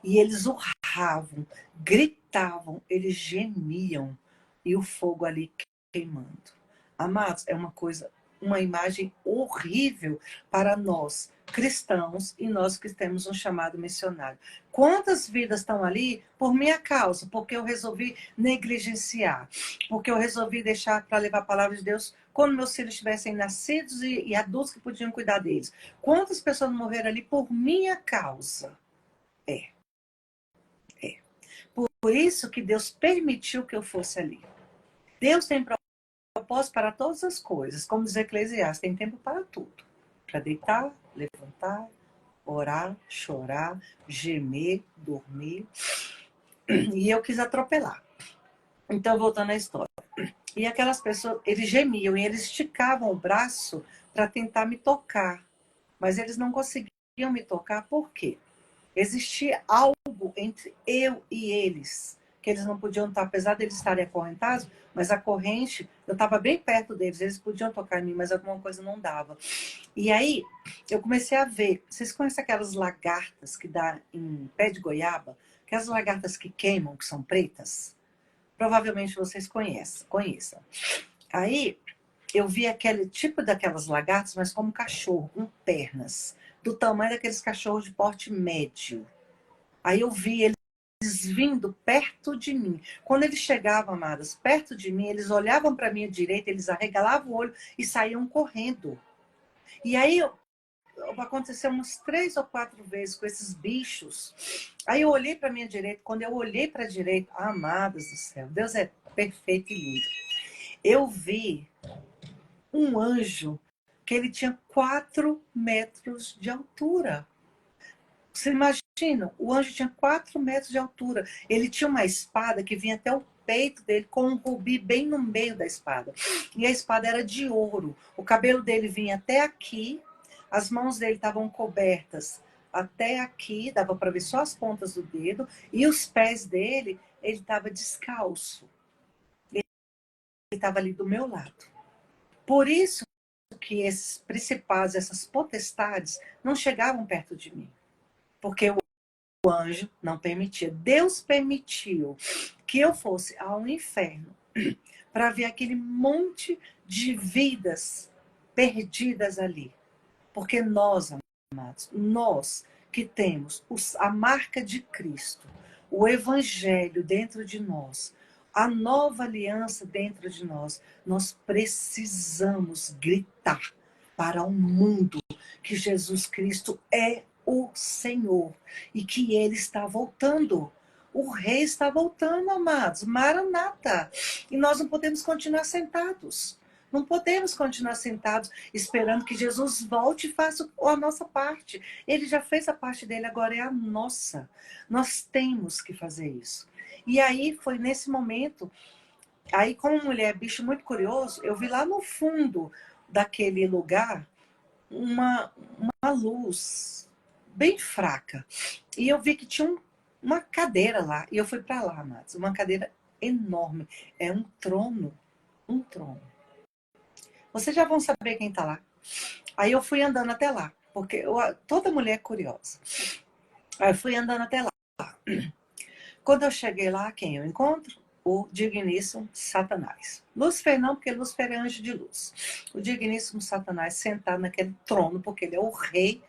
E eles urravam, gritavam, eles gemiam. E o fogo ali queimando. Amados, é uma imagem horrível para nós cristãos e nós que temos um chamado missionário. Quantas vidas estão ali por minha causa, porque eu resolvi negligenciar, porque eu resolvi deixar para levar a palavra de Deus quando meus filhos estivessem nascidos e adultos que podiam cuidar deles. Quantas pessoas morreram ali por minha causa? É. Por isso que Deus permitiu que eu fosse ali. Deus tem propósito para todas as coisas. Como diz Eclesiastes, tem tempo para tudo. Para deitar, levantar, orar, chorar, gemer, dormir. E eu quis atropelar. Então, voltando à história. E aquelas pessoas, eles gemiam e eles esticavam o braço para tentar me tocar. Mas eles não conseguiam me tocar, por quê? Existia algo entre eu e eles, que eles não podiam estar, apesar de eles estarem acorrentados, mas a corrente, eu estava bem perto deles, eles podiam tocar em mim, mas alguma coisa não dava. E aí, eu comecei a ver, vocês conhecem aquelas lagartas que dá em pé de goiaba? Aquelas lagartas que queimam, que são pretas? Provavelmente vocês conheçam. Aí, eu vi aquele tipo daquelas lagartas, mas como cachorro, com pernas, do tamanho daqueles cachorros de porte médio. Aí eu vi eles vindo perto de mim. Quando eles chegavam, amadas, perto de mim, eles olhavam para a minha direita, eles arregalavam o olho e saíam correndo. E aí aconteceu umas 3 ou 4 vezes com esses bichos. Aí eu olhei para a minha direita. Quando eu olhei para a direita, amadas do céu, Deus é perfeito e lindo. Eu vi um anjo que ele tinha 4 metros de altura. Você imagina, o anjo tinha 4 metros de altura. Ele tinha uma espada que vinha até o peito dele, com um rubi bem no meio da espada. E a espada era de ouro. O cabelo dele vinha até aqui, as mãos dele estavam cobertas até aqui, dava para ver só as pontas do dedo, e os pés dele, ele estava descalço. Ele estava ali do meu lado. Por isso que esses principados, essas potestades, não chegavam perto de mim. Porque o anjo não permitia. Deus permitiu que eu fosse ao inferno para ver aquele monte de vidas perdidas ali. Porque nós, amados, nós que temos a marca de Cristo, o evangelho dentro de nós, a nova aliança dentro de nós, nós precisamos gritar para o mundo que Jesus Cristo é o Senhor e que Ele está voltando. O Rei está voltando, amados. Maranata. E nós não podemos continuar sentados. Não podemos continuar sentados esperando que Jesus volte e faça a nossa parte. Ele já fez a parte dele, agora é a nossa. Nós temos que fazer isso. E aí foi nesse momento, aí como mulher, bicho muito curioso, eu vi lá no fundo daquele lugar uma luz bem fraca. E eu vi que tinha uma cadeira lá. E eu fui para lá, amados. Uma cadeira enorme. É um trono. Um trono. Vocês já vão saber quem está lá. Aí eu fui andando até lá. Porque toda mulher é curiosa. Aí eu fui andando até lá. Quando eu cheguei lá, quem eu encontro? O digníssimo Satanás. Lúcifer não, porque Lúcifer é anjo de luz. O digníssimo Satanás sentado naquele trono, porque ele é o rei,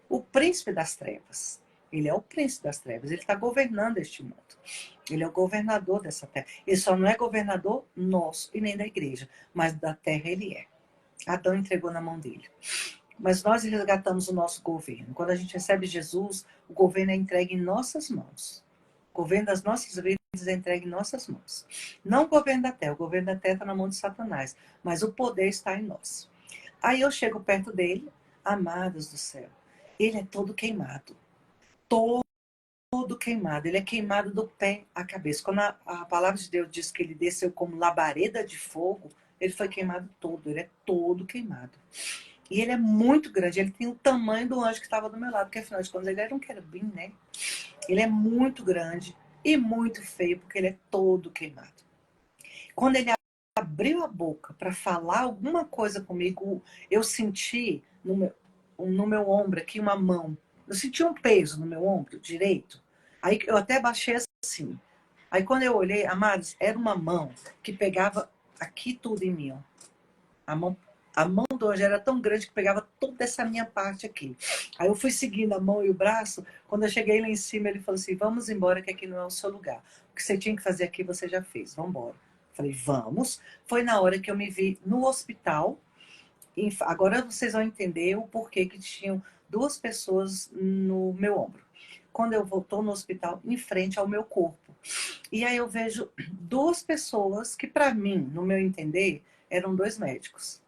o príncipe das trevas. Ele é o príncipe das trevas. Ele está governando este mundo. Ele é o governador dessa terra. Ele só não é governador nosso e nem da igreja, mas da terra ele é. Adão entregou na mão dele. Mas nós resgatamos o nosso governo. Quando a gente recebe Jesus, o governo é entregue em nossas mãos. O governo das nossas vidas é entregue em nossas mãos. Não o governo da terra. O governo da terra está na mão de Satanás. Mas o poder está em nós. Aí eu chego perto dele, amados do céu. Ele é todo queimado. Todo todo queimado. Ele é queimado do pé à cabeça. Quando a palavra de Deus diz que ele desceu como labareda de fogo, ele foi queimado todo. Ele é todo queimado. E ele é muito grande. Ele tem o tamanho do anjo que estava do meu lado. Porque, afinal de contas, ele era um querubim, né? Ele é muito grande e muito feio, porque ele é todo queimado. Quando ele abriu a boca para falar alguma coisa comigo, eu senti no meu ombro aqui uma mão. Eu senti um peso no meu ombro direito. Aí eu até baixei assim. Aí quando eu olhei, amados, era uma mão que pegava aqui tudo em mim. Ó. A mão do anjo era tão grande que pegava toda essa minha parte aqui. Aí eu fui seguindo a mão e o braço. Quando eu cheguei lá em cima, ele falou assim, vamos embora que aqui não é o seu lugar. O que você tinha que fazer aqui, você já fez. Vamos embora. Falei, vamos. Foi na hora que eu me vi no hospital. Agora vocês vão entender o porquê que tinham duas pessoas no meu ombro. Quando eu estou no hospital, em frente ao meu corpo. E aí eu vejo duas pessoas que, para mim, no meu entender, eram dois médicos.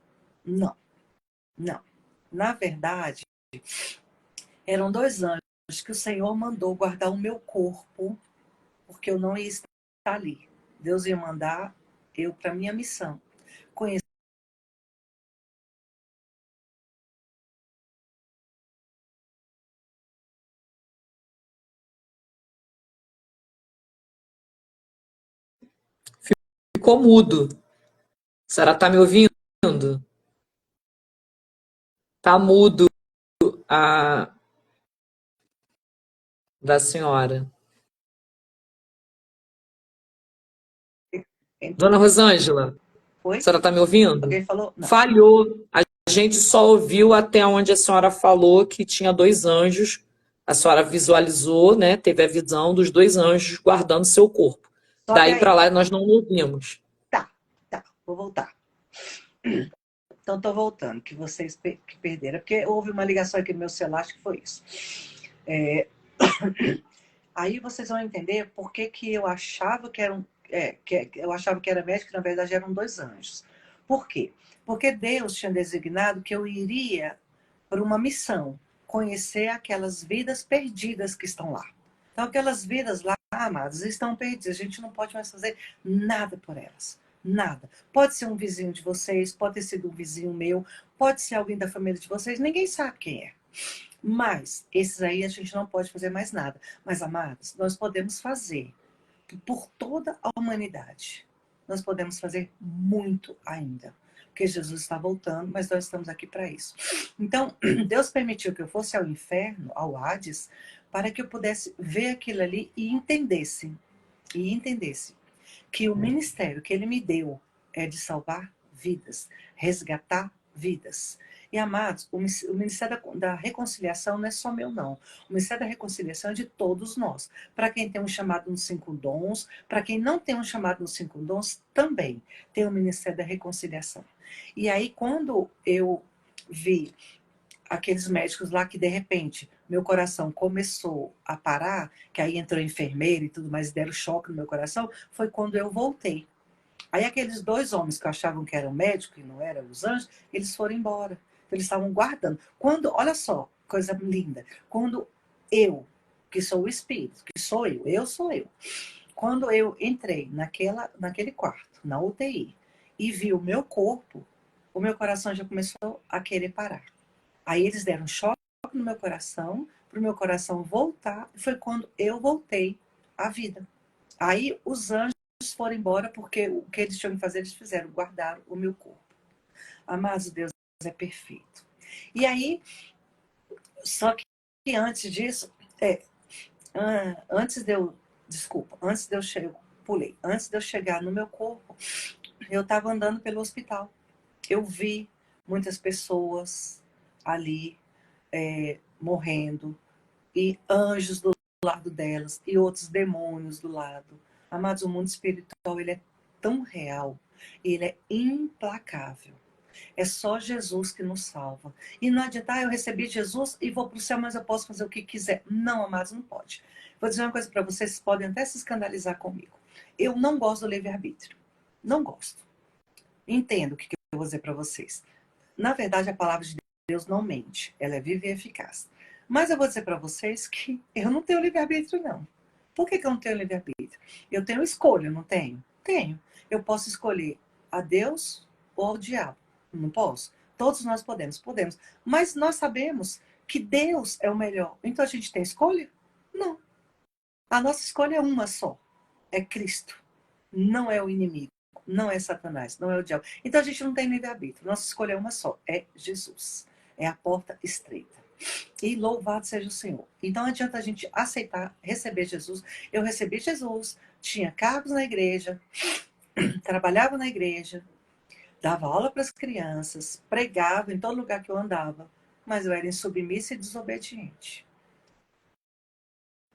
Não, não. Na verdade, eram dois anjos que o Senhor mandou guardar o meu corpo, porque eu não ia estar ali. Deus ia mandar eu para minha missão. Conhecer. Ficou mudo. A senhora tá me ouvindo? Tá mudo a da senhora. Dona Rosângela, a Foi? senhora tá me ouvindo? Alguém falou? Não. Falhou. A gente só ouviu até onde a senhora falou que tinha dois anjos. A senhora visualizou, né? Teve a visão dos dois anjos guardando seu corpo. Só até Daí para aí. lá nós não ouvimos. Tá, tá. Vou voltar. Então, estou voltando, que vocês que perderam. Porque houve uma ligação aqui no meu celular, acho que foi isso. É... Aí vocês vão entender por que, que eu achava que eram. Eu achava que era médico, que na verdade eram dois anjos. Por quê? Porque Deus tinha designado que eu iria para uma missão, conhecer aquelas vidas perdidas que estão lá. Então, aquelas vidas lá, amados, estão perdidas. A gente não pode mais fazer nada por elas. Nada. Pode ser um vizinho de vocês, pode ter sido um vizinho meu, pode ser alguém da família de vocês, ninguém sabe quem é. Mas esses aí a gente não pode fazer mais nada. Mas, amados, nós podemos fazer por toda a humanidade. Nós podemos fazer muito ainda. Porque Jesus está voltando, mas nós estamos aqui para isso. Então, Deus permitiu que eu fosse ao inferno, ao Hades, para que eu pudesse ver aquilo ali e entendesse que o ministério que ele me deu é de salvar vidas, resgatar vidas. E, amados, o Ministério da Reconciliação não é só meu, não. O Ministério da Reconciliação é de todos nós. Para quem tem um chamado nos 5 dons, para quem não tem um chamado nos 5 dons, também tem o Ministério da Reconciliação. E aí, quando eu vi aqueles médicos lá que, de repente, meu coração começou a parar, que aí entrou enfermeira e tudo mais, deram choque no meu coração, foi quando eu voltei. Aí aqueles dois homens que achavam que eram médicos e não eram os anjos, eles foram embora. Eles estavam guardando. Quando, olha só, coisa linda. Quando eu, que sou o espírito, que sou eu sou eu. Quando eu entrei naquele quarto, na UTI, e vi o meu corpo, o meu coração já começou a querer parar. Aí eles deram um choque no meu coração, para o meu coração voltar, e foi quando eu voltei à vida. Aí os anjos foram embora, porque o que eles tinham que fazer, eles fizeram, guardaram o meu corpo. Amados, Deus é perfeito. E aí, só que antes disso, antes de eu, desculpa, antes de eu chegar, pulei, antes de eu chegar no meu corpo, eu estava andando pelo hospital. Eu vi muitas pessoas ali morrendo, e anjos do lado delas, e outros demônios do lado. Amados, o mundo espiritual, ele é tão real, ele é implacável. É só Jesus que nos salva. E não adianta, eu recebi Jesus e vou para o céu, mas eu posso fazer o que quiser. Não, amados, não pode. Vou dizer uma coisa para vocês, vocês podem até se escandalizar comigo. Eu não gosto do livre-arbítrio. Não gosto. Entendo o que eu vou dizer para vocês. Na verdade, a palavra de Deus não mente. Ela é viva e eficaz. Mas eu vou dizer para vocês que eu não tenho livre-arbítrio, não. Por que eu não tenho livre-arbítrio? Eu tenho escolha, não tenho? Tenho. Eu posso escolher a Deus ou ao diabo. Não posso? Todos nós podemos, podemos. Mas nós sabemos que Deus é o melhor. Então a gente tem escolha? Não. A nossa escolha é uma só. É Cristo. Não é o inimigo. Não é Satanás. Não é o diabo. Então a gente não tem livre-arbítrio. Nossa escolha é uma só. É Jesus. É a porta estreita. E louvado seja o Senhor. Então, não adianta a gente aceitar, receber Jesus. Eu recebi Jesus, tinha cargos na igreja, trabalhava na igreja, dava aula para as crianças, pregava em todo lugar que eu andava, mas eu era insubmissa e desobediente.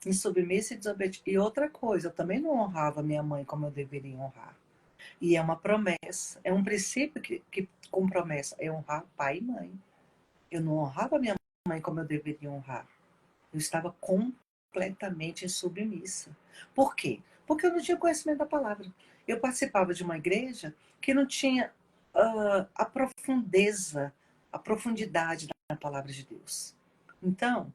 Insubmissa e desobediente. E outra coisa, eu também não honrava minha mãe como eu deveria honrar. E é uma promessa, é um princípio que com promessa, é honrar pai e mãe. Eu não honrava minha mãe como eu deveria honrar. Eu estava completamente submissa. Por quê? Porque eu não tinha conhecimento da palavra. Eu participava de uma igreja que não tinha a profundeza, a profundidade da palavra de Deus. Então,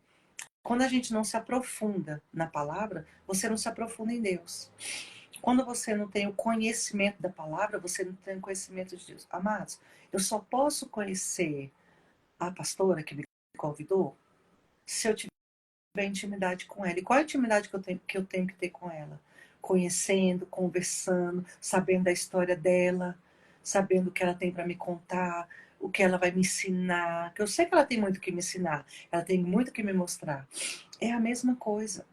quando a gente não se aprofunda na palavra, você não se aprofunda em Deus. Quando você não tem o conhecimento da palavra, você não tem o conhecimento de Deus. Amados, eu só posso conhecer a pastora que me convidou se eu tiver intimidade com ela. E qual é a intimidade que eu tenho que ter com ela? Conhecendo, conversando, sabendo da história dela, sabendo o que ela tem para me contar, o que ela vai me ensinar. Que eu sei que ela tem muito que me ensinar, ela tem muito que me mostrar. É a mesma coisa.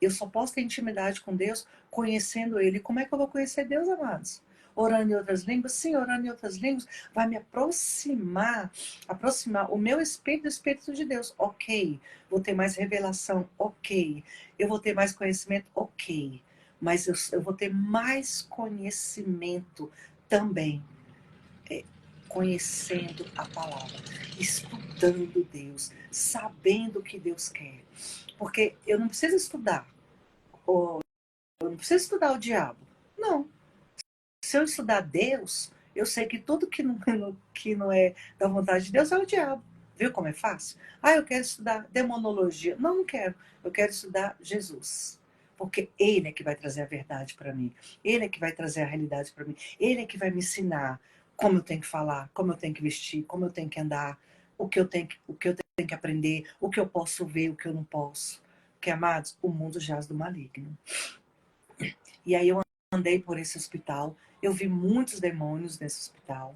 Eu só posso ter intimidade com Deus conhecendo Ele. E como é que eu vou conhecer Deus, amados? Orando em outras línguas? Sim, orando em outras línguas vai me aproximar o meu espírito do Espírito de Deus. Ok. Vou ter mais revelação? Ok. Eu vou ter mais conhecimento? Ok. Mas eu vou ter mais conhecimento também. Conhecendo a palavra, estudando Deus, sabendo o que Deus quer. Porque eu não preciso estudar. Eu não preciso estudar o diabo. Não. Se eu estudar Deus, eu sei que tudo que não é da vontade de Deus é o diabo. Viu como é fácil? Ah, eu quero estudar demonologia. Não, não quero. Eu quero estudar Jesus. Porque Ele é que vai trazer a verdade para mim. Ele é que vai trazer a realidade para mim. Ele é que vai me ensinar como eu tenho que falar, como eu tenho que vestir, como eu tenho que andar, o que eu tenho que aprender, o que eu posso ver, o que eu não posso. Porque, amados, o mundo jaz do maligno. E aí eu andei por esse hospital, eu vi muitos demônios nesse hospital,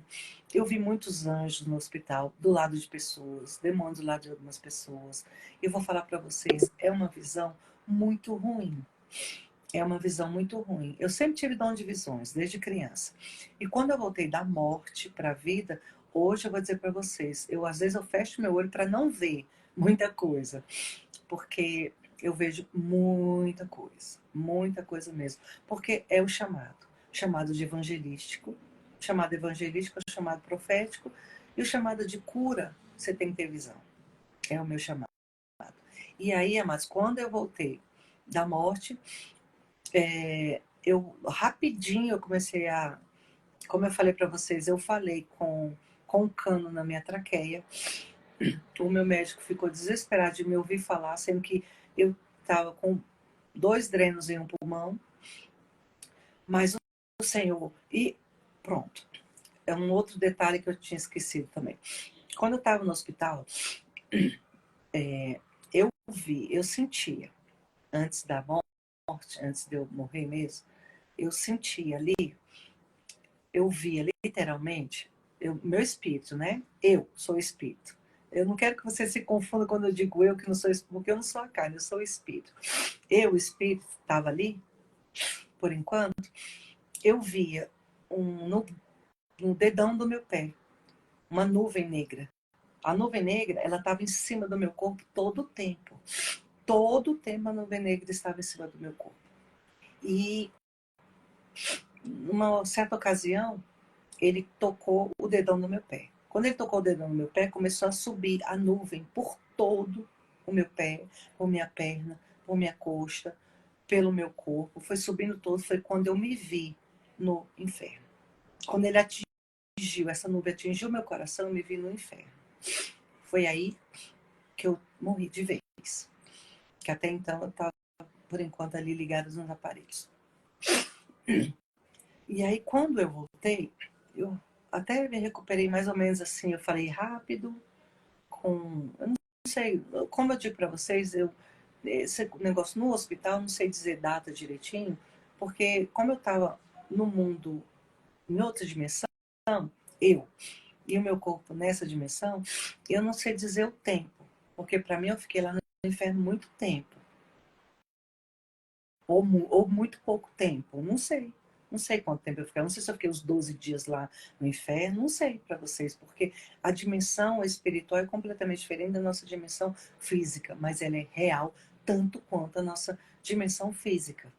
eu vi muitos anjos no hospital, do lado de pessoas, demônios do lado de algumas pessoas. Eu vou falar para vocês, é uma visão muito ruim. É uma visão muito ruim. Eu sempre tive dom de visões, desde criança. E quando eu voltei da morte para a vida, hoje eu vou dizer para vocês, às vezes eu fecho meu olho para não ver muita coisa, porque eu vejo muita coisa mesmo, porque é o chamado de evangelístico, chamado evangelístico, chamado profético, e o chamado de cura, você tem que ter visão, é o meu chamado. E aí, amados, quando eu voltei da morte, eu rapidinho eu comecei como eu falei para vocês, eu falei com um cano na minha traqueia. O meu médico ficou desesperado de me ouvir falar, sendo que eu estava com 2 drenos em um pulmão, mas o Senhor... E pronto. É um outro detalhe que eu tinha esquecido também. Quando eu estava no hospital, eu sentia, antes da morte, antes de eu morrer mesmo, eu sentia ali, eu via literalmente, meu espírito, né? Eu sou espírito. Eu não quero que você se confunda quando eu digo eu, que não sou espírito, porque eu não sou a carne, eu sou o espírito. Eu, o espírito, estava ali, por enquanto, eu via no dedão do meu pé, uma nuvem negra. A nuvem negra, ela estava em cima do meu corpo todo o tempo. Todo o tempo a nuvem negra estava em cima do meu corpo. E, numa certa ocasião, ele tocou o dedão no meu pé. Quando ele tocou o dedão no meu pé, começou a subir a nuvem por todo o meu pé, por minha perna, por minha coxa, pelo meu corpo. Foi subindo todo, foi quando eu me vi no inferno. Quando ele essa nuvem atingiu meu coração, eu me vi no inferno. Foi aí que eu morri de vez. Que até então eu estava, por enquanto, ali ligada nos aparelhos. E aí, quando eu voltei, eu até me recuperei mais ou menos assim. Eu falei rápido, eu não sei, como eu digo para vocês, esse negócio no hospital, não sei dizer data direitinho, porque como eu estava no mundo, em outra dimensão, eu e o meu corpo nessa dimensão, eu não sei dizer o tempo, porque para mim eu fiquei lá no inferno muito tempo, ou muito pouco tempo, não sei. Não sei quanto tempo eu fiquei. Não sei se eu fiquei os 12 dias lá no inferno. Não sei para vocês, porque a dimensão espiritual é completamente diferente da nossa dimensão física, mas ela é real tanto quanto a nossa dimensão física.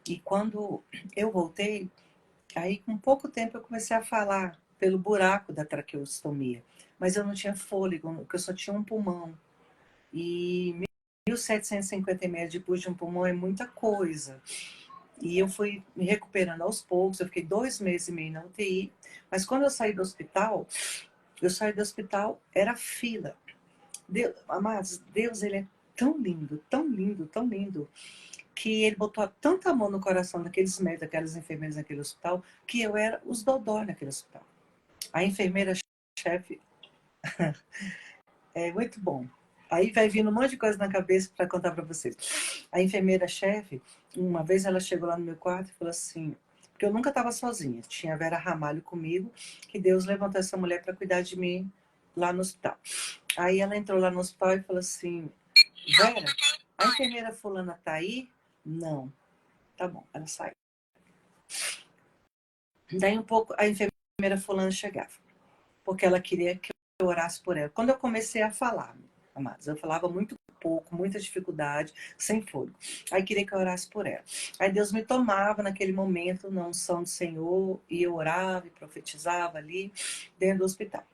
E quando eu voltei, aí com pouco tempo eu comecei a falar pelo buraco da traqueostomia. Mas eu não tinha fôlego, porque eu só tinha um pulmão. E 1.750 ml de pus de um pulmão é muita coisa. E eu fui me recuperando aos poucos, eu fiquei 2 meses e meio na UTI. Mas quando eu saí do hospital, era fila. Deus, amados, Deus, ele é tão lindo, tão lindo, tão lindo, que ele botou tanto amor no coração daqueles médicos, daquelas enfermeiras naquele hospital, que eu era os dodói naquele hospital. A enfermeira-chefe é muito bom. Aí vai vindo um monte de coisa na cabeça para contar para vocês. A enfermeira-chefe, uma vez ela chegou lá no meu quarto e falou assim, porque eu nunca estava sozinha, tinha a Vera Ramalho comigo, que Deus levantou essa mulher para cuidar de mim lá no hospital. Aí ela entrou lá no hospital e falou assim, Vera, a enfermeira fulana tá aí? Não. Tá bom, ela saiu. Daí um pouco a enfermeira fulana chegava, porque ela queria que eu orasse por ela. Quando eu comecei a falar, amados, eu falava muito pouco, muita dificuldade, sem fôlego. Aí queria que eu orasse por ela. Aí Deus me tomava naquele momento na unção do Senhor, e eu orava e profetizava ali dentro do hospital.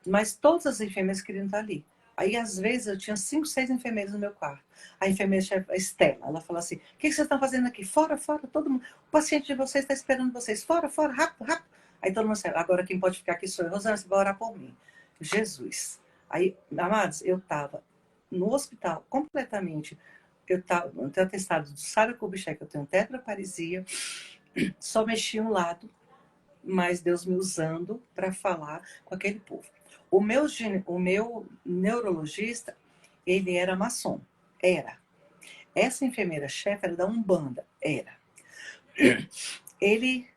Mas todas as enfermeiras queriam estar ali. Aí, às vezes, eu tinha 5, 6 enfermeiros no meu quarto. A enfermeira-chefe, a Estela, ela falou assim, o que vocês estão fazendo aqui? Fora, fora, todo mundo. O paciente de vocês está esperando vocês. Fora, fora, rápido, rápido. Aí todo mundo disse, agora quem pode ficar aqui sou eu. Rosana, você vai orar por mim. Jesus. Aí, amados, eu estava no hospital completamente. Eu tenho atestado do Sara Kubitschek, eu tenho tetraparesia, só mexi um lado, mas Deus me usando para falar com aquele povo. O meu neurologista, ele era maçom. Era. Essa enfermeira-chefe era da Umbanda. Era. Ele,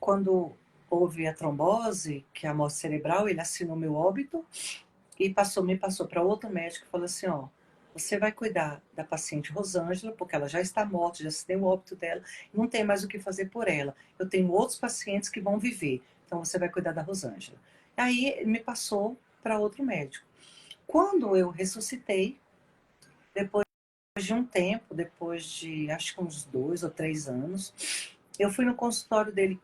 quando houve a trombose, que é a morte cerebral, ele assinou meu óbito e me passou para outro médico e falou assim, ó, você vai cuidar da paciente Rosângela, porque ela já está morta, já assinei o óbito dela, não tem mais o que fazer por ela. Eu tenho outros pacientes que vão viver, então você vai cuidar da Rosângela. Aí ele me passou para outro médico. Quando eu ressuscitei, depois de um tempo, depois de acho que uns 2 ou 3 anos, eu fui no consultório dele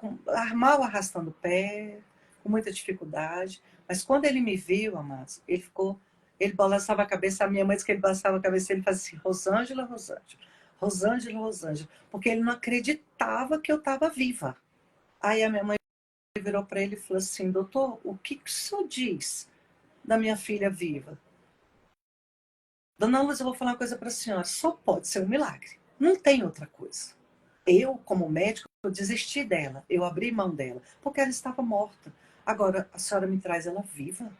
mal arrastando o pé, com muita dificuldade. Mas quando ele me viu, amados, ele balançava a cabeça. A minha mãe disse que ele balançava a cabeça e ele fazia assim, Rosângela, Rosângela, Rosângela, Rosângela. Porque ele não acreditava que eu estava viva. Aí a minha mãe virou para ele e falou assim, doutor, o que o senhor diz da minha filha viva? Dona Luz, eu vou falar uma coisa para a senhora. Só pode ser um milagre. Não tem outra coisa. Eu, como médico, eu desisti dela. Eu abri mão dela. Porque ela estava morta. Agora, a senhora me traz ela viva.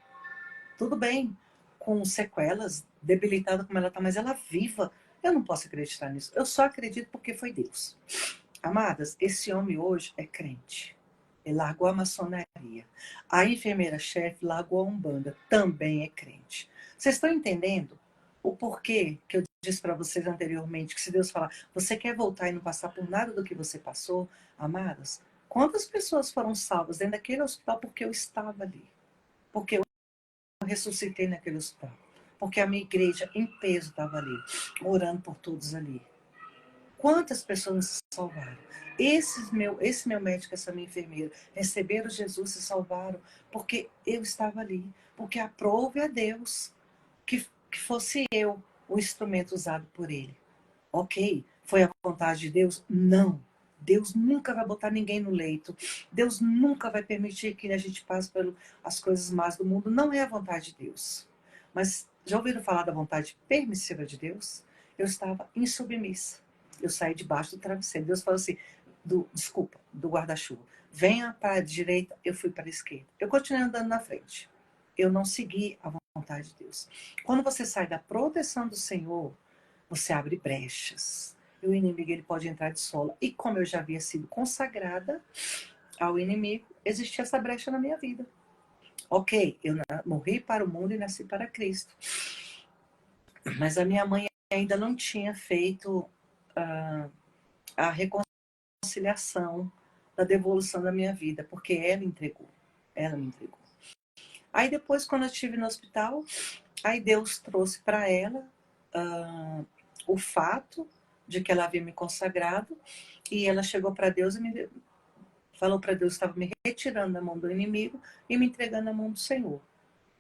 Tudo bem. Com sequelas, debilitada como ela está, mas ela viva. Eu não posso acreditar nisso. Eu só acredito porque foi Deus. Amadas, esse homem hoje é crente. Ele largou a maçonaria. A enfermeira-chefe largou a Umbanda. Também é crente. Vocês estão entendendo o porquê que eu disse para vocês anteriormente, que se Deus falar, você quer voltar e não passar por nada do que você passou, amadas? Quantas pessoas foram salvas dentro daquele hospital porque eu estava ali? Porque eu ressuscitei naquele hospital. Porque a minha igreja em peso estava ali, orando por todos ali. Quantas pessoas se salvaram? Esse meu médico, essa minha enfermeira, receberam Jesus, se salvaram, porque eu estava ali. Porque aprove a Deus que fosse eu o instrumento usado por ele. Ok, foi a vontade de Deus? Não. Deus nunca vai botar ninguém no leito. Deus nunca vai permitir que a gente passe pelas coisas más do mundo. Não é a vontade de Deus. Mas já ouviram falar da vontade permissiva de Deus? Eu estava insubmissa. Eu saí debaixo do travesseiro. Deus falou assim, do guarda-chuva. Venha para a direita, eu fui para a esquerda. Eu continuei andando na frente. Eu não segui a vontade de Deus. Quando você sai da proteção do Senhor, você abre brechas. E o inimigo ele pode entrar de sola. E como eu já havia sido consagrada ao inimigo, existia essa brecha na minha vida. Ok, eu morri para o mundo e nasci para Cristo. Mas a minha mãe ainda não tinha feito a reconciliação da devolução da minha vida, porque ela entregou. Ela me entregou. Aí depois, quando eu estive no hospital, aí Deus trouxe para ela o fato de que ela havia me consagrado, e ela chegou para Deus e falou para Deus que estava me retirando da mão do inimigo e me entregando na mão do Senhor.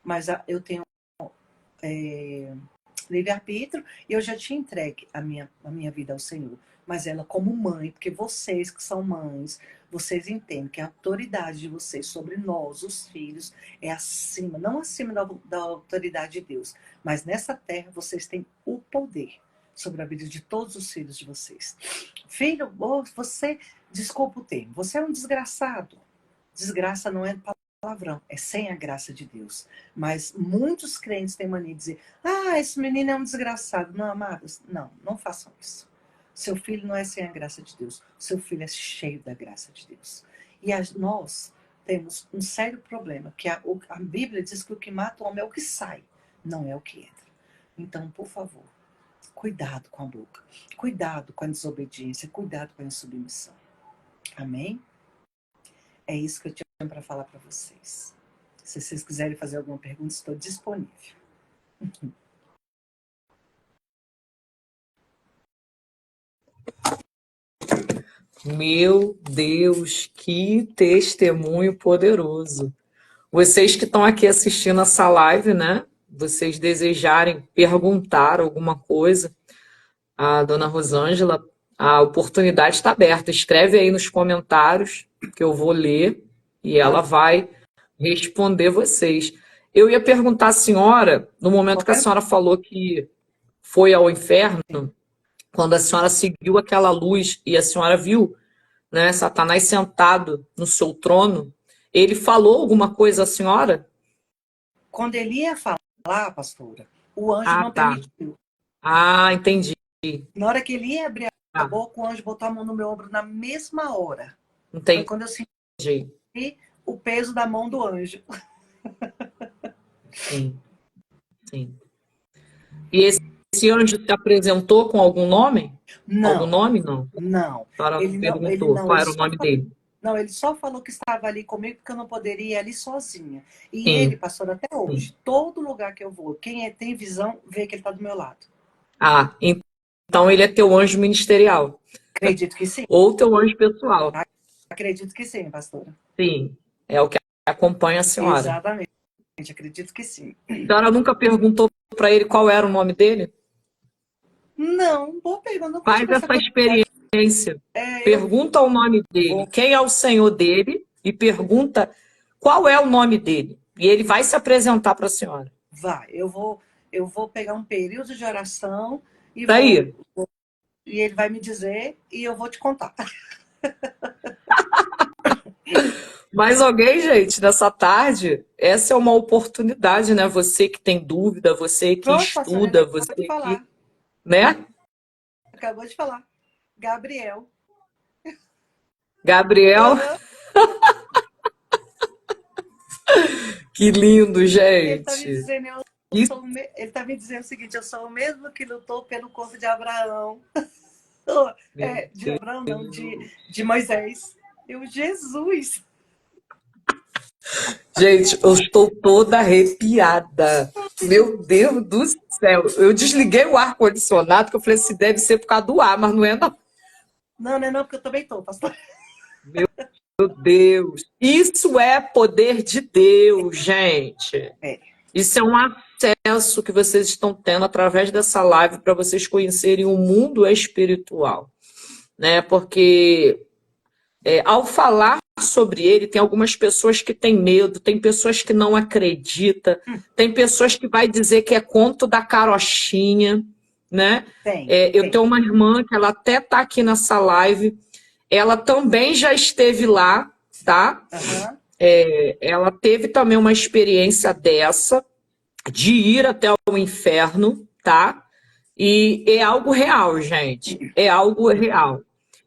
Mas eu tenho livre-arbítrio e eu já tinha entregue a minha vida ao Senhor. Mas ela como mãe, porque vocês que são mães, vocês entendem que a autoridade de vocês sobre nós, os filhos, é acima, não acima da autoridade de Deus, mas nessa terra vocês têm o poder sobre a vida de todos os filhos de vocês. Filho, você, desculpa o termo, você é um desgraçado. Desgraça não é palavrão, é sem a graça de Deus. Mas muitos crentes têm mania de dizer, esse menino é um desgraçado. Não, amados, não façam isso. Seu filho não é sem a graça de Deus. Seu filho é cheio da graça de Deus. E nós temos um sério problema, que a Bíblia diz que o que mata o homem é o que sai, não é o que entra. Então, por favor, cuidado com a boca. Cuidado com a desobediência. Cuidado com a insubmissão. Amém? É isso que eu tinha para falar para vocês. Se vocês quiserem fazer alguma pergunta, estou disponível. Meu Deus, que testemunho poderoso. Vocês que estão aqui assistindo essa live, né? Vocês desejarem perguntar alguma coisa à dona Rosângela, a oportunidade está aberta. Escreve aí nos comentários que eu vou ler e ela vai responder vocês. Eu ia perguntar à senhora, no momento que a senhora falou que foi ao inferno, quando a senhora seguiu aquela luz e a senhora viu, né, Satanás sentado no seu trono, ele falou alguma coisa à senhora? Quando ele ia falar, pastora, o anjo não permitiu. Entendi. Na hora que ele ia abrir a boca, o anjo botou a mão no meu ombro na mesma hora. Entendi. Foi quando eu senti o peso da mão do anjo. Sim. Sim. E esse anjo te apresentou com algum nome? Não. Algum nome, não? Não. A senhora perguntou qual era o nome dele. Não, ele só falou que estava ali comigo porque eu não poderia ir ali sozinha. E ele, pastor, até hoje, todo lugar que eu vou, quem tem visão, vê que ele está do meu lado. Então ele é teu anjo ministerial. Acredito que sim. Ou teu anjo pessoal. Acredito que sim, pastora. Sim, é o que acompanha a senhora. Exatamente, acredito que sim. A senhora nunca perguntou para ele qual era o nome dele? Não, boa pergunta. Faz essa experiência. Pergunta o nome dele, quem é o Senhor dele, e pergunta qual é o nome dele. E ele vai se apresentar para a senhora. Vai, eu vou pegar um período de oração e e ele vai me dizer e eu vou te contar. Mais alguém, gente, nessa tarde? Essa é uma oportunidade, né? Você que tem dúvida, você que estuda, você que... Né? Acabou de falar. Gabriel. Que lindo, gente. Ele tá me dizendo, ele tá me dizendo o seguinte, eu sou o mesmo que lutou pelo corpo de Abraão. De Abraão, não, de Moisés. Jesus! Gente, eu estou toda arrepiada. Meu Deus do céu. Eu desliguei o ar-condicionado, que eu falei assim, deve ser por causa do ar, mas não é não. Não, não é não, porque eu também estou, pastor. Meu Deus. Isso é poder de Deus, gente. Isso é um acesso que vocês estão tendo através dessa live para vocês conhecerem o mundo espiritual, né? Porque ao falar sobre ele, tem algumas pessoas que têm medo, tem pessoas que não acreditam, tem pessoas que vai dizer que é conto da carochinha, né? Eu tenho uma irmã que ela até tá aqui nessa live, ela também já esteve lá, tá? Ela teve também uma experiência dessa, de ir até o inferno, tá? E é algo real, gente. É algo real.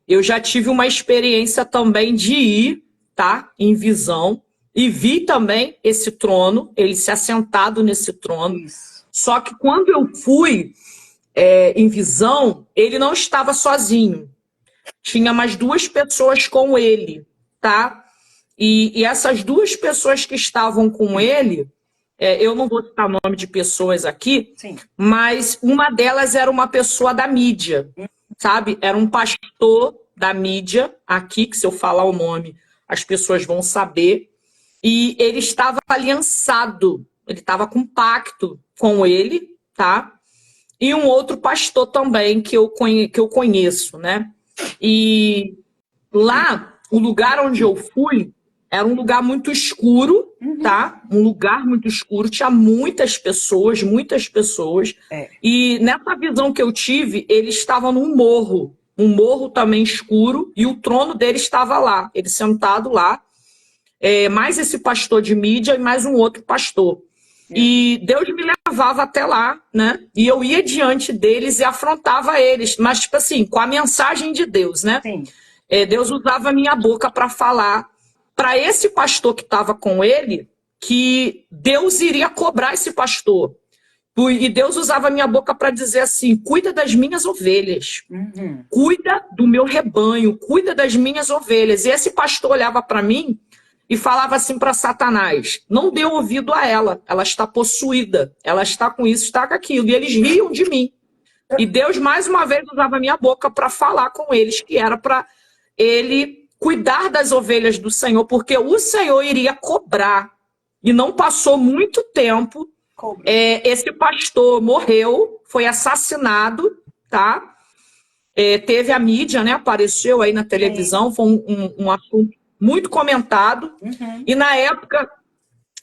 Eu já tive uma experiência também de ir, tá? Em visão. E vi também esse trono, ele se assentado nesse trono. Isso. Só que quando eu fui em visão, ele não estava sozinho. Tinha mais duas pessoas com ele, tá? E essas duas pessoas que estavam com ele, eu não vou citar nome de pessoas aqui, Sim. mas uma delas era uma pessoa da mídia, sabe? Era um pastor da mídia, aqui, que se eu falar o nome, as pessoas vão saber. E ele estava aliançado, ele estava com pacto com ele, tá? E um outro pastor também que eu conheço, né? E lá, o lugar onde eu fui era um lugar muito escuro, tá? Um lugar muito escuro, tinha muitas pessoas, muitas pessoas. E nessa visão que eu tive, ele estava num morro, um morro também escuro, e o trono dele estava lá, ele sentado lá. Mais esse pastor de mídia e mais um outro pastor. E Deus me levava até lá, né? E eu ia diante deles e afrontava eles, mas tipo assim, com a mensagem de Deus, né? Sim. Deus usava a minha boca para falar para esse pastor que estava com ele que Deus iria cobrar esse pastor. E Deus usava a minha boca para dizer assim: cuida das minhas ovelhas, cuida do meu rebanho, cuida das minhas ovelhas. E esse pastor olhava para mim e falava assim para Satanás: não dê ouvido a ela, ela está possuída, ela está com isso, está com aquilo. E eles riam de mim. E Deus, mais uma vez, usava a minha boca para falar com eles, que era para ele cuidar das ovelhas do Senhor, porque o Senhor iria cobrar. E não passou muito tempo, esse pastor morreu, foi assassinado, tá? Teve a mídia, né? Apareceu aí na televisão, foi um assunto muito comentado. E na época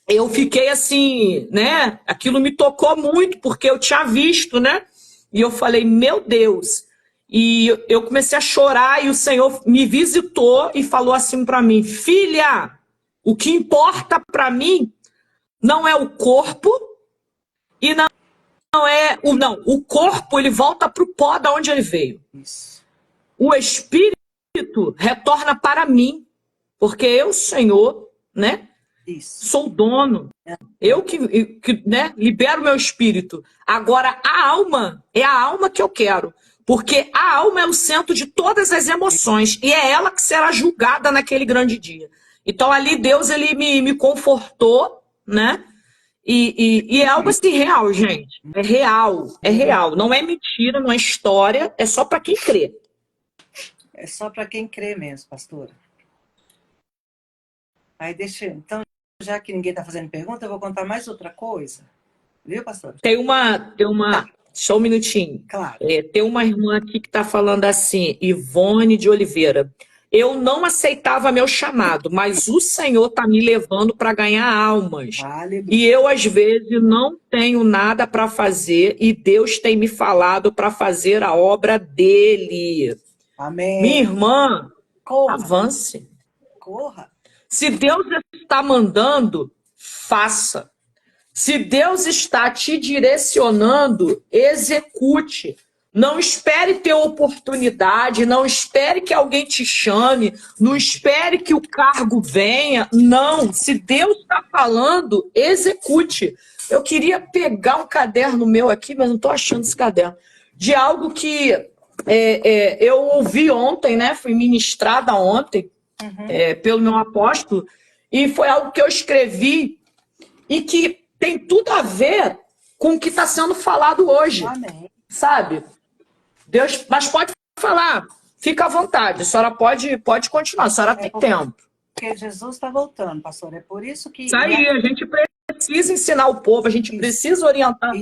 eu fiquei assim, né? Aquilo me tocou muito, porque eu tinha visto, né? E eu falei, meu Deus. E eu comecei a chorar e o Senhor me visitou e falou assim para mim: filha, o que importa para mim não é o corpo e não é o corpo, ele volta para o pó da onde ele veio. Isso. O espírito retorna para mim, porque eu, Senhor, né? Isso. Sou dono. Eu que né, libero meu espírito. Agora, a alma é a alma que eu quero. Porque a alma é o centro de todas as emoções. E é ela que será julgada naquele grande dia. Então, ali, Deus ele me confortou, né? E é algo assim real, gente. É real. É real. Não é mentira, não é história. É só para quem crê. É só para quem crê mesmo, pastora. Aí deixa. Então, já que ninguém está fazendo pergunta, eu vou contar mais outra coisa. Viu, pastora? Tem uma. Só um minutinho. Claro. Tem uma irmã aqui que está falando assim, Ivone de Oliveira. Eu não aceitava meu chamado, mas o Senhor está me levando para ganhar almas. Vale. E eu, às vezes, não tenho nada para fazer e Deus tem me falado para fazer a obra dele. Amém. Minha irmã, Corra. avance. Corra. Se Deus está mandando, faça. Se Deus está te direcionando, execute. Não espere ter oportunidade, não espere que alguém te chame, não espere que o cargo venha. Não, se Deus está falando, execute. Eu queria pegar um caderno meu aqui, mas não estou achando esse caderno. De algo que eu ouvi ontem, né? Fui ministrada ontem pelo meu apóstolo, e foi algo que eu escrevi e que tem tudo a ver com o que está sendo falado hoje. Amém. Sabe? Deus, mas pode falar, fica à vontade, a senhora pode continuar, a senhora tem tempo. Porque Jesus está voltando, pastor, é por isso que... Isso aí, a gente precisa ensinar o povo, a gente precisa orientar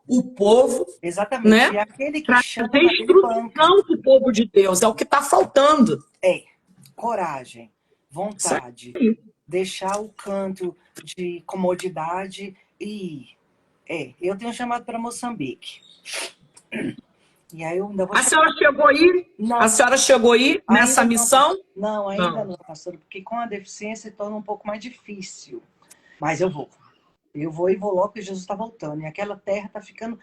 o povo. Exatamente, né? E aquele que Para chama, ter instrução do povo de Deus, é o que está faltando. coragem. Isso vontade, aí. deixar o canto de comodidade e ir. Eu tenho chamado para Moçambique. E aí eu ainda vou A chegar. senhora chegou aí? A Não, senhora chegou aí nessa ainda não, missão? não, ainda Não. não, pastora, porque com a deficiência torna um pouco mais difícil. Mas eu vou. Eu vou e vou logo que Jesus está voltando. E aquela terra está ficando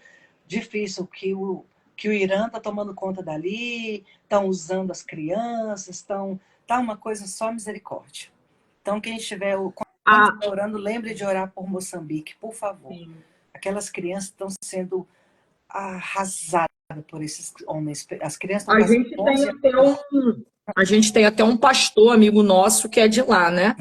difícil, que o Irã está tomando conta dali, estão usando as crianças, tá uma coisa só misericórdia. Então, quem estiver, quando Ah, estiver orando, lembre de orar por Moçambique, por favor. sim. Aquelas crianças estão sendo arrasadas por esses homens. As crianças estão A fazendo gente tem 11 até anos. a gente tem até um pastor amigo nosso que é de lá, né?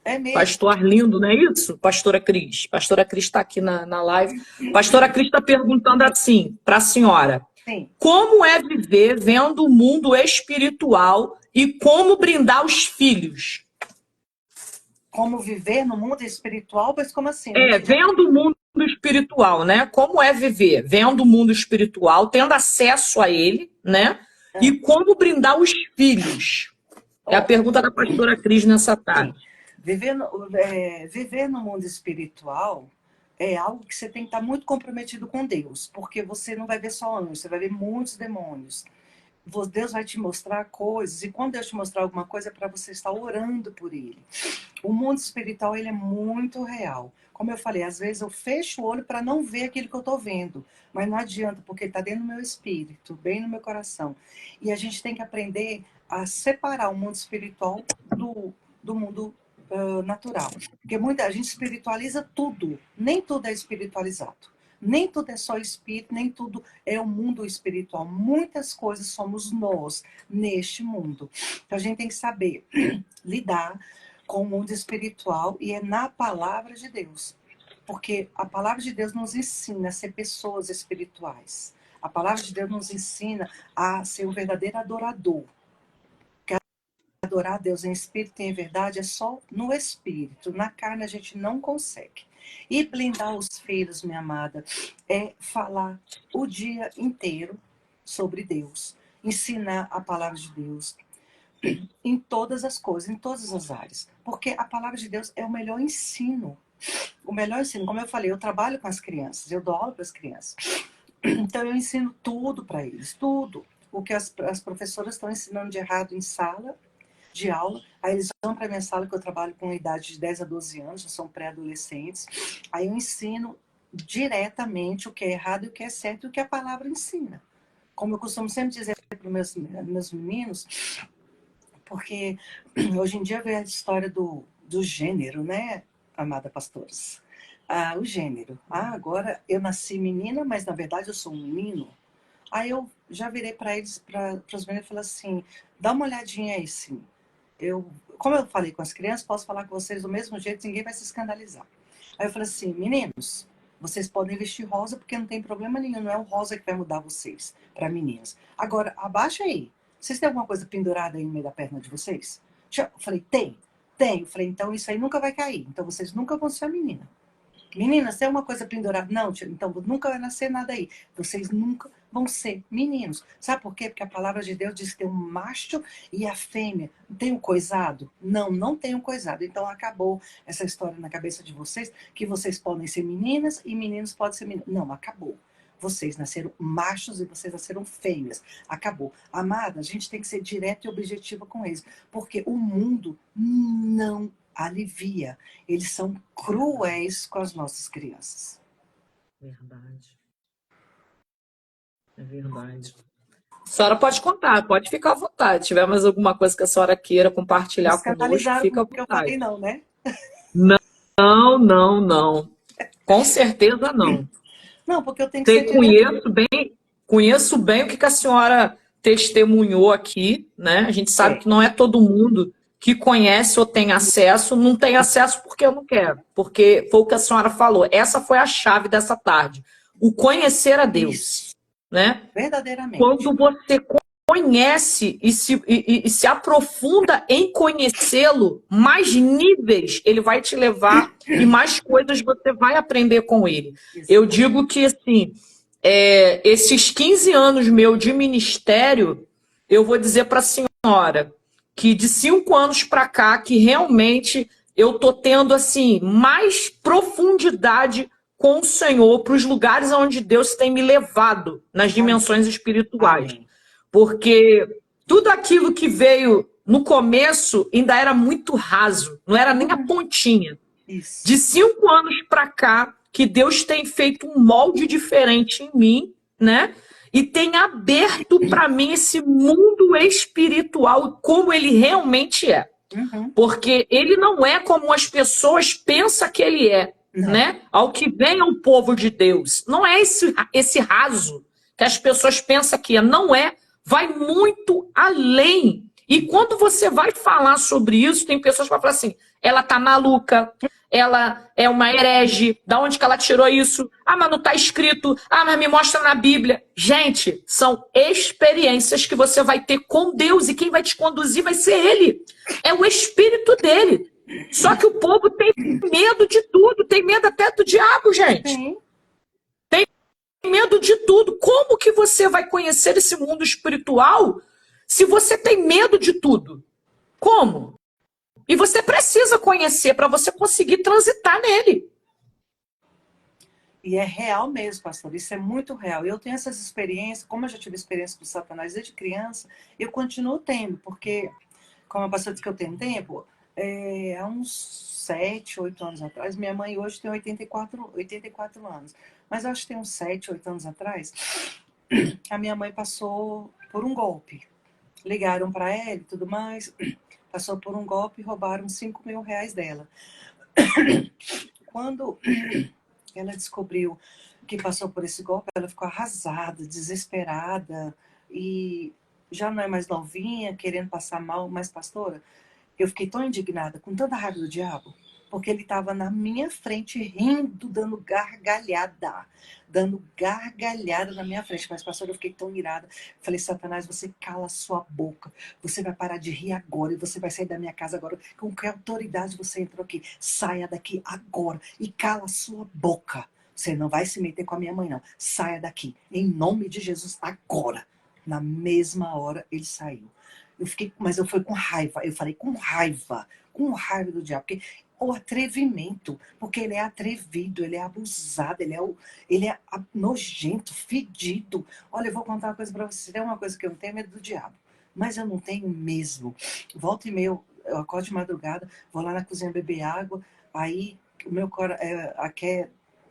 É mesmo, Pastor Arlindo, não é isso? Pastora Cris. Pastora Cris está aqui na live. Pastora Cris está perguntando assim para a senhora: sim. como é viver vendo o mundo espiritual e como brindar os filhos? Como viver no mundo espiritual, mas como assim? Não entendi. Vendo o mundo espiritual, né? Como é viver vendo o mundo espiritual, tendo acesso a ele, né? E como brindar os filhos? É a Ó, pergunta da pastora Cris nessa sim. tarde. Viver no mundo espiritual é algo que você tem que estar muito comprometido com Deus, porque você não vai ver só anjos, você vai ver muitos demônios. Deus vai te mostrar coisas, e quando Deus te mostrar alguma coisa, é para você estar orando por ele. O mundo espiritual, ele é muito real. Como eu falei, às vezes eu fecho o olho para não ver aquilo que eu estou vendo, mas não adianta, porque está dentro do meu espírito, bem no meu coração. E a gente tem que aprender a separar o mundo espiritual do mundo natural. Porque muita gente espiritualiza tudo, nem tudo é espiritualizado. Nem tudo é só espírito, nem tudo é o mundo espiritual. Muitas coisas somos nós neste mundo. Então a gente tem que saber lidar com o mundo espiritual e é na palavra de Deus. Porque a palavra de Deus nos ensina a ser pessoas espirituais. A palavra de Deus nos ensina a ser um verdadeiro adorador. Porque adorar a Deus em espírito e em verdade é só no espírito. Na carne a gente não consegue. E blindar os filhos, minha amada, é falar o dia inteiro sobre Deus. Ensinar a palavra de Deus em todas as coisas, em todas as áreas. Porque a palavra de Deus é o melhor ensino. O melhor ensino, como eu falei, eu trabalho com as crianças, eu dou aula para as crianças. Então eu ensino tudo para eles, tudo. O que as professoras estão ensinando de errado em sala de aula, aí eles vão para a minha sala, que eu trabalho com idade de 10 a 12 anos, já são pré-adolescentes, aí eu ensino diretamente o que é errado e o que é certo e o que a palavra ensina. Como eu costumo sempre dizer para os meus meninos, porque hoje em dia vem a história do gênero, né, amada pastores? O gênero. Agora eu nasci menina, mas na verdade eu sou um menino. Aí eu já virei para eles, para os meninos, e falei assim, dá uma olhadinha aí, sim. Como eu falei com as crianças, posso falar com vocês do mesmo jeito, ninguém vai se escandalizar. Aí eu falei assim, meninos, vocês podem vestir rosa porque não tem problema nenhum, não é o rosa que vai mudar vocês para meninas. Agora, abaixa aí. Vocês têm alguma coisa pendurada aí no meio da perna de vocês? Eu falei, tem. Eu falei, então isso aí nunca vai cair. Então vocês nunca vão ser a menina. Meninas, tem uma coisa pendurada? Não, tia, então nunca vai nascer nada aí. Vocês nunca vão ser meninos. Sabe por quê? Porque a palavra de Deus diz que tem um macho e a fêmea. Tem um coisado? Não, não tem um coisado. Então acabou essa história na cabeça de vocês, que vocês podem ser meninas e meninos podem ser meninos. Não, acabou. Vocês nasceram machos e vocês nasceram fêmeas. Acabou. Amada, a gente tem que ser direto e objetiva com eles. Porque o mundo não alivia. Eles são cruéis com as nossas crianças. Verdade. É verdade. A senhora pode contar, pode ficar à vontade. Se tiver mais alguma coisa que a senhora queira Me compartilhar conosco, escandalizaram com fica à o que eu falei, vontade. não, né? Não, não, não. Com certeza não. Não, porque eu tenho que ser Sei, direto. conheço bem o que a senhora testemunhou aqui, né? A gente sabe que não é todo mundo que conhece ou tem acesso, não tem acesso porque eu não quero, porque foi o que a senhora falou. Essa foi a chave dessa tarde. O conhecer a Deus, Isso, né? verdadeiramente. Quando você conhece e se aprofunda em conhecê-lo, mais níveis ele vai te levar e mais coisas você vai aprender com ele. Eu digo que, assim, esses 15 anos meu de ministério, eu vou dizer para a senhora, que de 5 anos para cá, que realmente eu tô tendo assim mais profundidade com o Senhor para os lugares onde Deus tem me levado nas Amém. dimensões espirituais. Amém. Porque tudo aquilo que veio no começo ainda era muito raso, não era nem a pontinha. Isso. De 5 anos para cá, que Deus tem feito um molde diferente em mim, né? E tem aberto para mim esse mundo espiritual como ele realmente é. Uhum. Porque ele não é como as pessoas pensam que ele é, Não. né? Ao que vem ao povo de Deus. Não é esse raso que as pessoas pensam que é. Não é. Vai muito além. E quando você vai falar sobre isso, tem pessoas que vão falar assim, ela tá maluca, ela é uma herege, da onde que ela tirou isso? Ah, mas não está escrito, ah, mas me mostra na Bíblia. Gente, são experiências que você vai ter com Deus e quem vai te conduzir vai ser Ele. É o Espírito dele. Só que o povo tem medo de tudo, tem medo até do diabo, gente. Sim. Tem medo de tudo. Como que você vai conhecer esse mundo espiritual se você tem medo de tudo? Como? E você precisa conhecer para você conseguir transitar nele. E é real mesmo, pastor. Isso é muito real. Eu tenho essas experiências, como eu já tive experiência com Satanás desde criança, eu continuo tendo, porque, como a pastora disse que eu tenho tempo, há uns 7, 8 anos atrás, minha mãe hoje tem 84 anos, mas acho que tem uns 7, 8 anos atrás, a minha mãe passou por um golpe. Ligaram para ela e tudo mais, passou por um golpe e roubaram 5 mil reais dela. Quando ela descobriu que passou por esse golpe, ela ficou arrasada, desesperada e já não é mais novinha, querendo passar mal, mas pastora, eu fiquei tão indignada, com tanta raiva do diabo, porque ele estava na minha frente rindo, dando gargalhada na minha frente. Mas pastora, eu fiquei tão irada. Falei, Satanás, você cala a sua boca. Você vai parar de rir agora e você vai sair da minha casa agora. Com que autoridade você entrou aqui? Saia daqui agora e cala a sua boca. Você não vai se meter com a minha mãe, não. Saia daqui. Em nome de Jesus, agora. Na mesma hora, ele saiu. Mas eu fui com raiva. Eu falei com raiva do diabo. Porque o atrevimento, porque ele é atrevido, ele é abusado, ele é nojento, fedido. Olha, eu vou contar uma coisa pra vocês. É uma coisa que eu não tenho medo do diabo. Mas eu não tenho mesmo. Volta e meia, eu acordo de madrugada, vou lá na cozinha beber água, aí o meu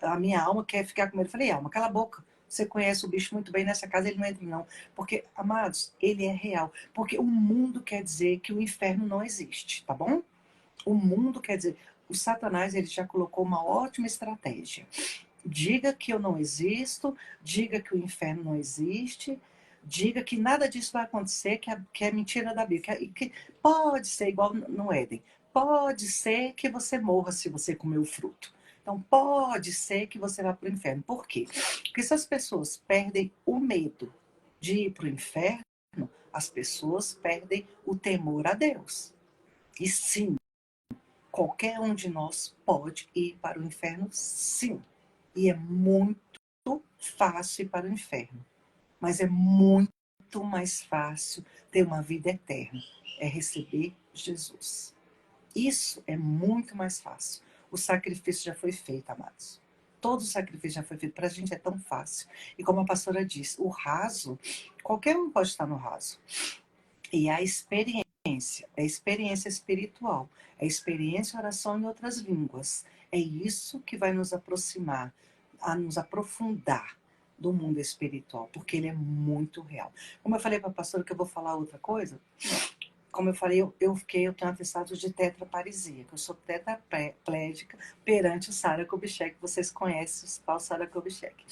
a minha alma quer ficar com medo. Eu falei, alma, cala a boca. Você conhece o bicho muito bem, nessa casa ele não entra, não. Porque, amados, ele é real. Porque o mundo quer dizer que o inferno não existe, tá bom? O mundo quer dizer... O Satanás, ele já colocou uma ótima estratégia. Diga que eu não existo, diga que o inferno não existe, diga que nada disso vai acontecer, que é mentira da Bíblia. Que pode ser igual no Éden. Pode ser que você morra se você comer o fruto. Então, pode ser que você vá para o inferno. Por quê? Porque se as pessoas perdem o medo de ir para o inferno, as pessoas perdem o temor a Deus. E sim, qualquer um de nós pode ir para o inferno, sim. E é muito fácil ir para o inferno. Mas é muito mais fácil ter uma vida eterna. É receber Jesus. Isso é muito mais fácil. O sacrifício já foi feito, amados. Todo o sacrifício já foi feito. Para a gente é tão fácil. E como a pastora disse, o raso, qualquer um pode estar no raso. E a experiência espiritual, a experiência oração em outras línguas. É isso que vai nos aproximar, a nos aprofundar do mundo espiritual, porque ele é muito real. Como eu falei para a pastora que eu vou falar outra coisa, como eu falei, eu tenho atestado de tetraparesia, que eu sou tetraplégica perante o Sarah Kubitschek, vocês conhecem o tal Sarah Kubitschek.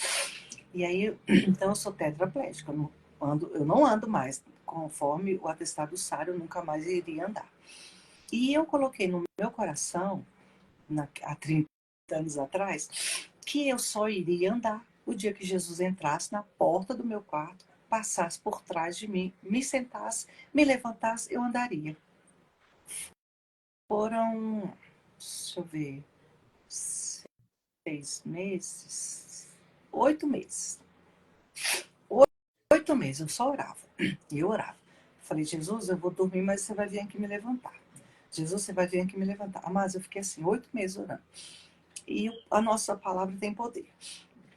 E aí, então eu sou tetraplégica, eu não ando mais, conforme o atestado do Sarah, eu nunca mais iria andar. E eu coloquei no meu coração, há 30 anos atrás, que eu só iria andar o dia que Jesus entrasse na porta do meu quarto, passasse por trás de mim, me sentasse, me levantasse, eu andaria. Foram, deixa eu ver, 6 meses, 8 meses. 8 meses, eu só orava. E eu orava. falei, Jesus, eu vou dormir, mas você vai vir aqui me levantar. Jesus, você vai vir aqui me levantar. Mas eu fiquei assim, 8 meses orando. E a nossa palavra tem poder.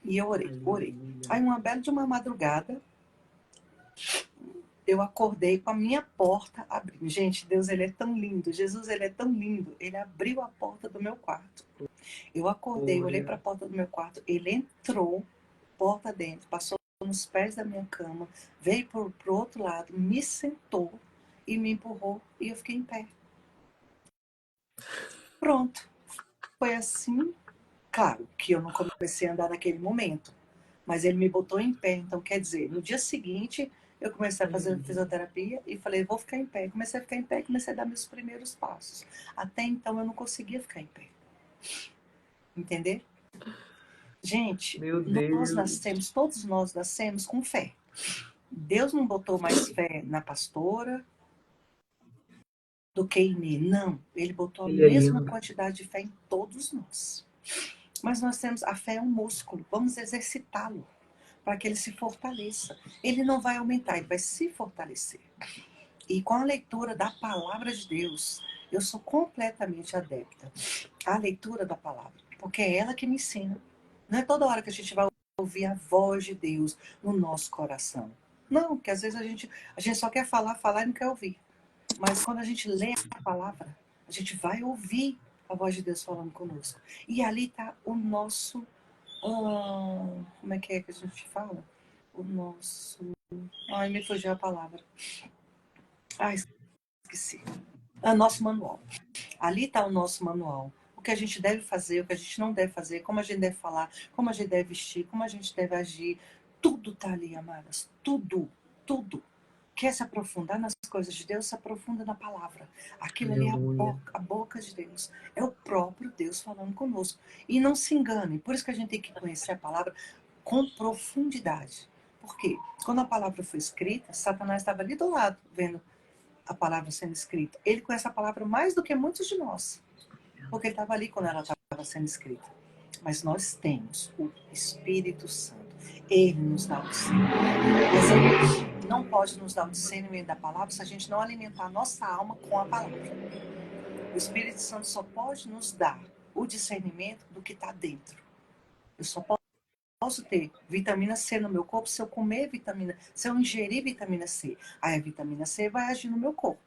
E eu orei. Aí uma bela de uma madrugada, eu acordei com a minha porta abrindo. Gente, Deus, ele é tão lindo. Jesus, ele é tão lindo. Ele abriu a porta do meu quarto. Eu acordei, olhei para a porta do meu quarto. Ele entrou, porta dentro, passou nos pés da minha cama, veio pro outro lado, me sentou e me empurrou e eu fiquei em pé. Pronto. Foi assim. Claro que eu não comecei a andar naquele momento, mas ele me botou em pé. Então, quer dizer, no dia seguinte, eu comecei a fazer fisioterapia e falei, vou ficar em pé. Comecei a ficar em pé e comecei a dar meus primeiros passos. Até então, eu não conseguia ficar em pé. Entender? Gente, Meu Deus. todos nós nascemos com fé. Deus não botou mais fé na pastora do que em mim. Não, ele botou a Ele é mesma lindo. quantidade de fé em todos nós. Mas nós temos, a fé é um músculo, vamos exercitá-lo para que ele se fortaleça. Ele não vai aumentar, ele vai se fortalecer. E com a leitura da palavra de Deus, eu sou completamente adepta à leitura da palavra, porque é ela que me ensina. Não é toda hora que a gente vai ouvir a voz de Deus no nosso coração. Não, porque às vezes a gente só quer falar e não quer ouvir. Mas quando a gente lê a palavra, a gente vai ouvir a voz de Deus falando conosco. E ali está o nosso... como é que a gente fala? O nosso... Ai, me fugiu a palavra. Ai, esqueci. Nosso manual. Ali está o nosso manual. O que a gente deve fazer, o que a gente não deve fazer, como a gente deve falar, como a gente deve vestir, como a gente deve agir. Tudo está ali, amadas. Tudo, tudo. Quer se aprofundar nas coisas de Deus, se aprofunda na palavra. Aquilo ali é a boca de Deus. É o próprio Deus falando conosco. E não se engane. Por isso que a gente tem que conhecer a palavra com profundidade. Por quê? Quando a palavra foi escrita, Satanás estava ali do lado, vendo a palavra sendo escrita. Ele conhece a palavra mais do que muitos de nós. Porque ele estava ali quando ela estava sendo escrita. Mas nós temos o Espírito Santo. Ele nos dá o discernimento. Mas ele não pode nos dar o discernimento da palavra se a gente não alimentar a nossa alma com a palavra. O Espírito Santo só pode nos dar o discernimento do que está dentro. Eu só posso ter vitamina C no meu corpo se eu comer vitamina, se eu ingerir vitamina C. Aí a vitamina C vai agir no meu corpo.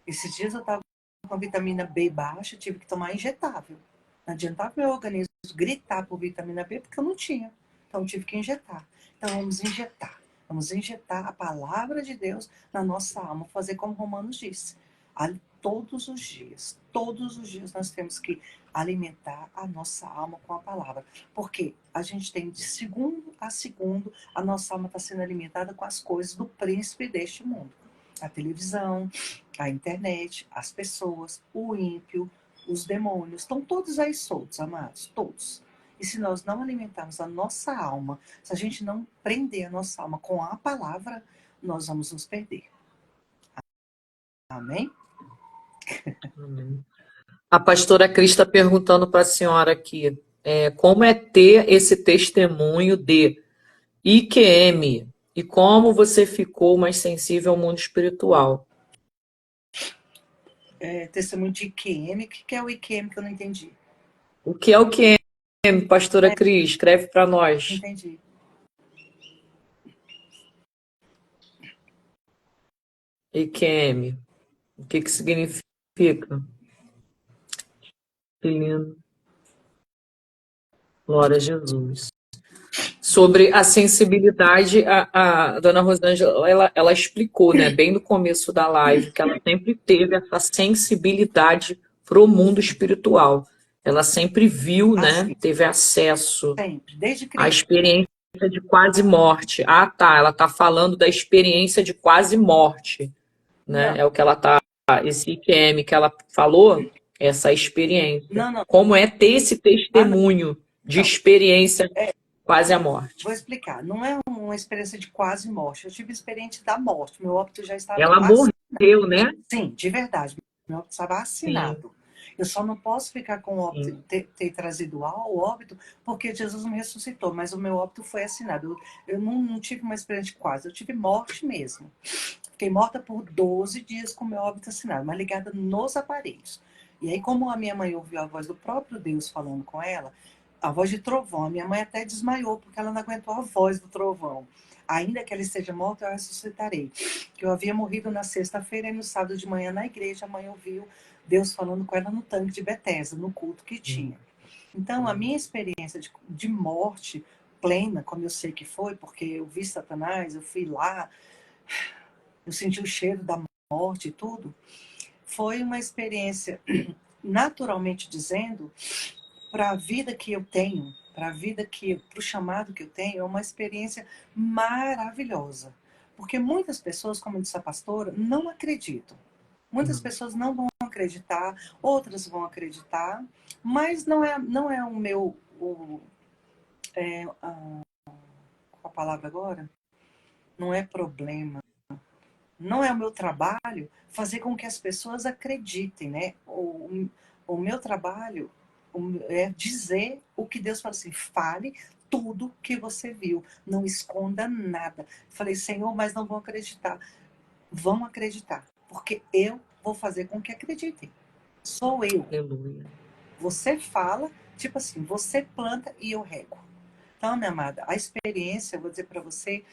Esses dias eu estava com a vitamina B baixa, tive que tomar injetável. Não adiantava meu organismo gritar por vitamina B, porque eu não tinha. Então eu tive que injetar. Então vamos injetar. Vamos injetar a palavra de Deus na nossa alma. Fazer como Romanos disse. Todos os dias nós temos que alimentar a nossa alma com a palavra. Porque a gente tem de segundo a segundo, a nossa alma está sendo alimentada com as coisas do príncipe deste mundo. A televisão, a internet, as pessoas, o ímpio, os demônios, estão todos aí soltos, amados, todos. E se nós não alimentarmos a nossa alma, se a gente não prender a nossa alma com a palavra, nós vamos nos perder. Amém? Amém. A pastora Cris está perguntando para a senhora aqui, como é ter esse testemunho de IQM e como você ficou mais sensível ao mundo espiritual? Testemunho de IQM. O que é o IQM que eu não entendi? O que é o IQM, pastora Cris? Escreve para nós. Entendi. IQM. O que significa? Que lindo. Glória a Jesus. Sobre a sensibilidade, a dona Rosângela, ela explicou, né, bem no começo da live, que ela sempre teve essa sensibilidade para o mundo espiritual. Ela sempre viu, né, teve acesso Sempre, desde à criança. experiência de quase morte. Ah, tá, ela está falando da experiência de quase morte, né? Não. É o que ela tá, esse IQM que ela falou, essa experiência. Não. Como é ter esse testemunho de experiência quase a morte. Vou explicar. Não é uma experiência de quase morte. Eu tive experiência da morte. Meu óbito já estava Ela morreu, né? Sim, de verdade. Meu óbito estava assinado. Sim. Eu só não posso ficar com o óbito, ter trazido o óbito, porque Jesus me ressuscitou, mas o meu óbito foi assinado. Eu não tive uma experiência de quase, eu tive morte mesmo. Fiquei morta por 12 dias com meu óbito assinado, mas ligada nos aparelhos. E aí, como a minha mãe ouviu a voz do próprio Deus falando com ela, a voz de trovão, a minha mãe até desmaiou, porque ela não aguentou a voz do trovão. Ainda que ela esteja morta, eu ressuscitarei. Que eu havia morrido na sexta-feira e no sábado de manhã na igreja, a mãe ouviu Deus falando com ela no tanque de Betesda, no culto que tinha. Então, a minha experiência de morte plena, como eu sei que foi, porque eu vi Satanás, eu fui lá, eu senti o cheiro da morte e tudo, foi uma experiência, naturalmente dizendo, para a vida que eu tenho, para o chamado que eu tenho, é uma experiência maravilhosa. Porque muitas pessoas, como disse a pastora, não acreditam. Muitas pessoas não vão acreditar, outras vão acreditar, mas não é o meu, qual a palavra agora? Não é problema. Não é o meu trabalho fazer com que as pessoas acreditem, né? O meu trabalho é dizer o que Deus fala assim, fale tudo que você viu, não esconda nada. Falei, Senhor, mas não vão acreditar. Vão acreditar, porque eu vou fazer com que acreditem. Sou eu. Aleluia. Você fala, tipo assim, você planta e eu rego. Então, minha amada, a experiência, eu vou dizer para você,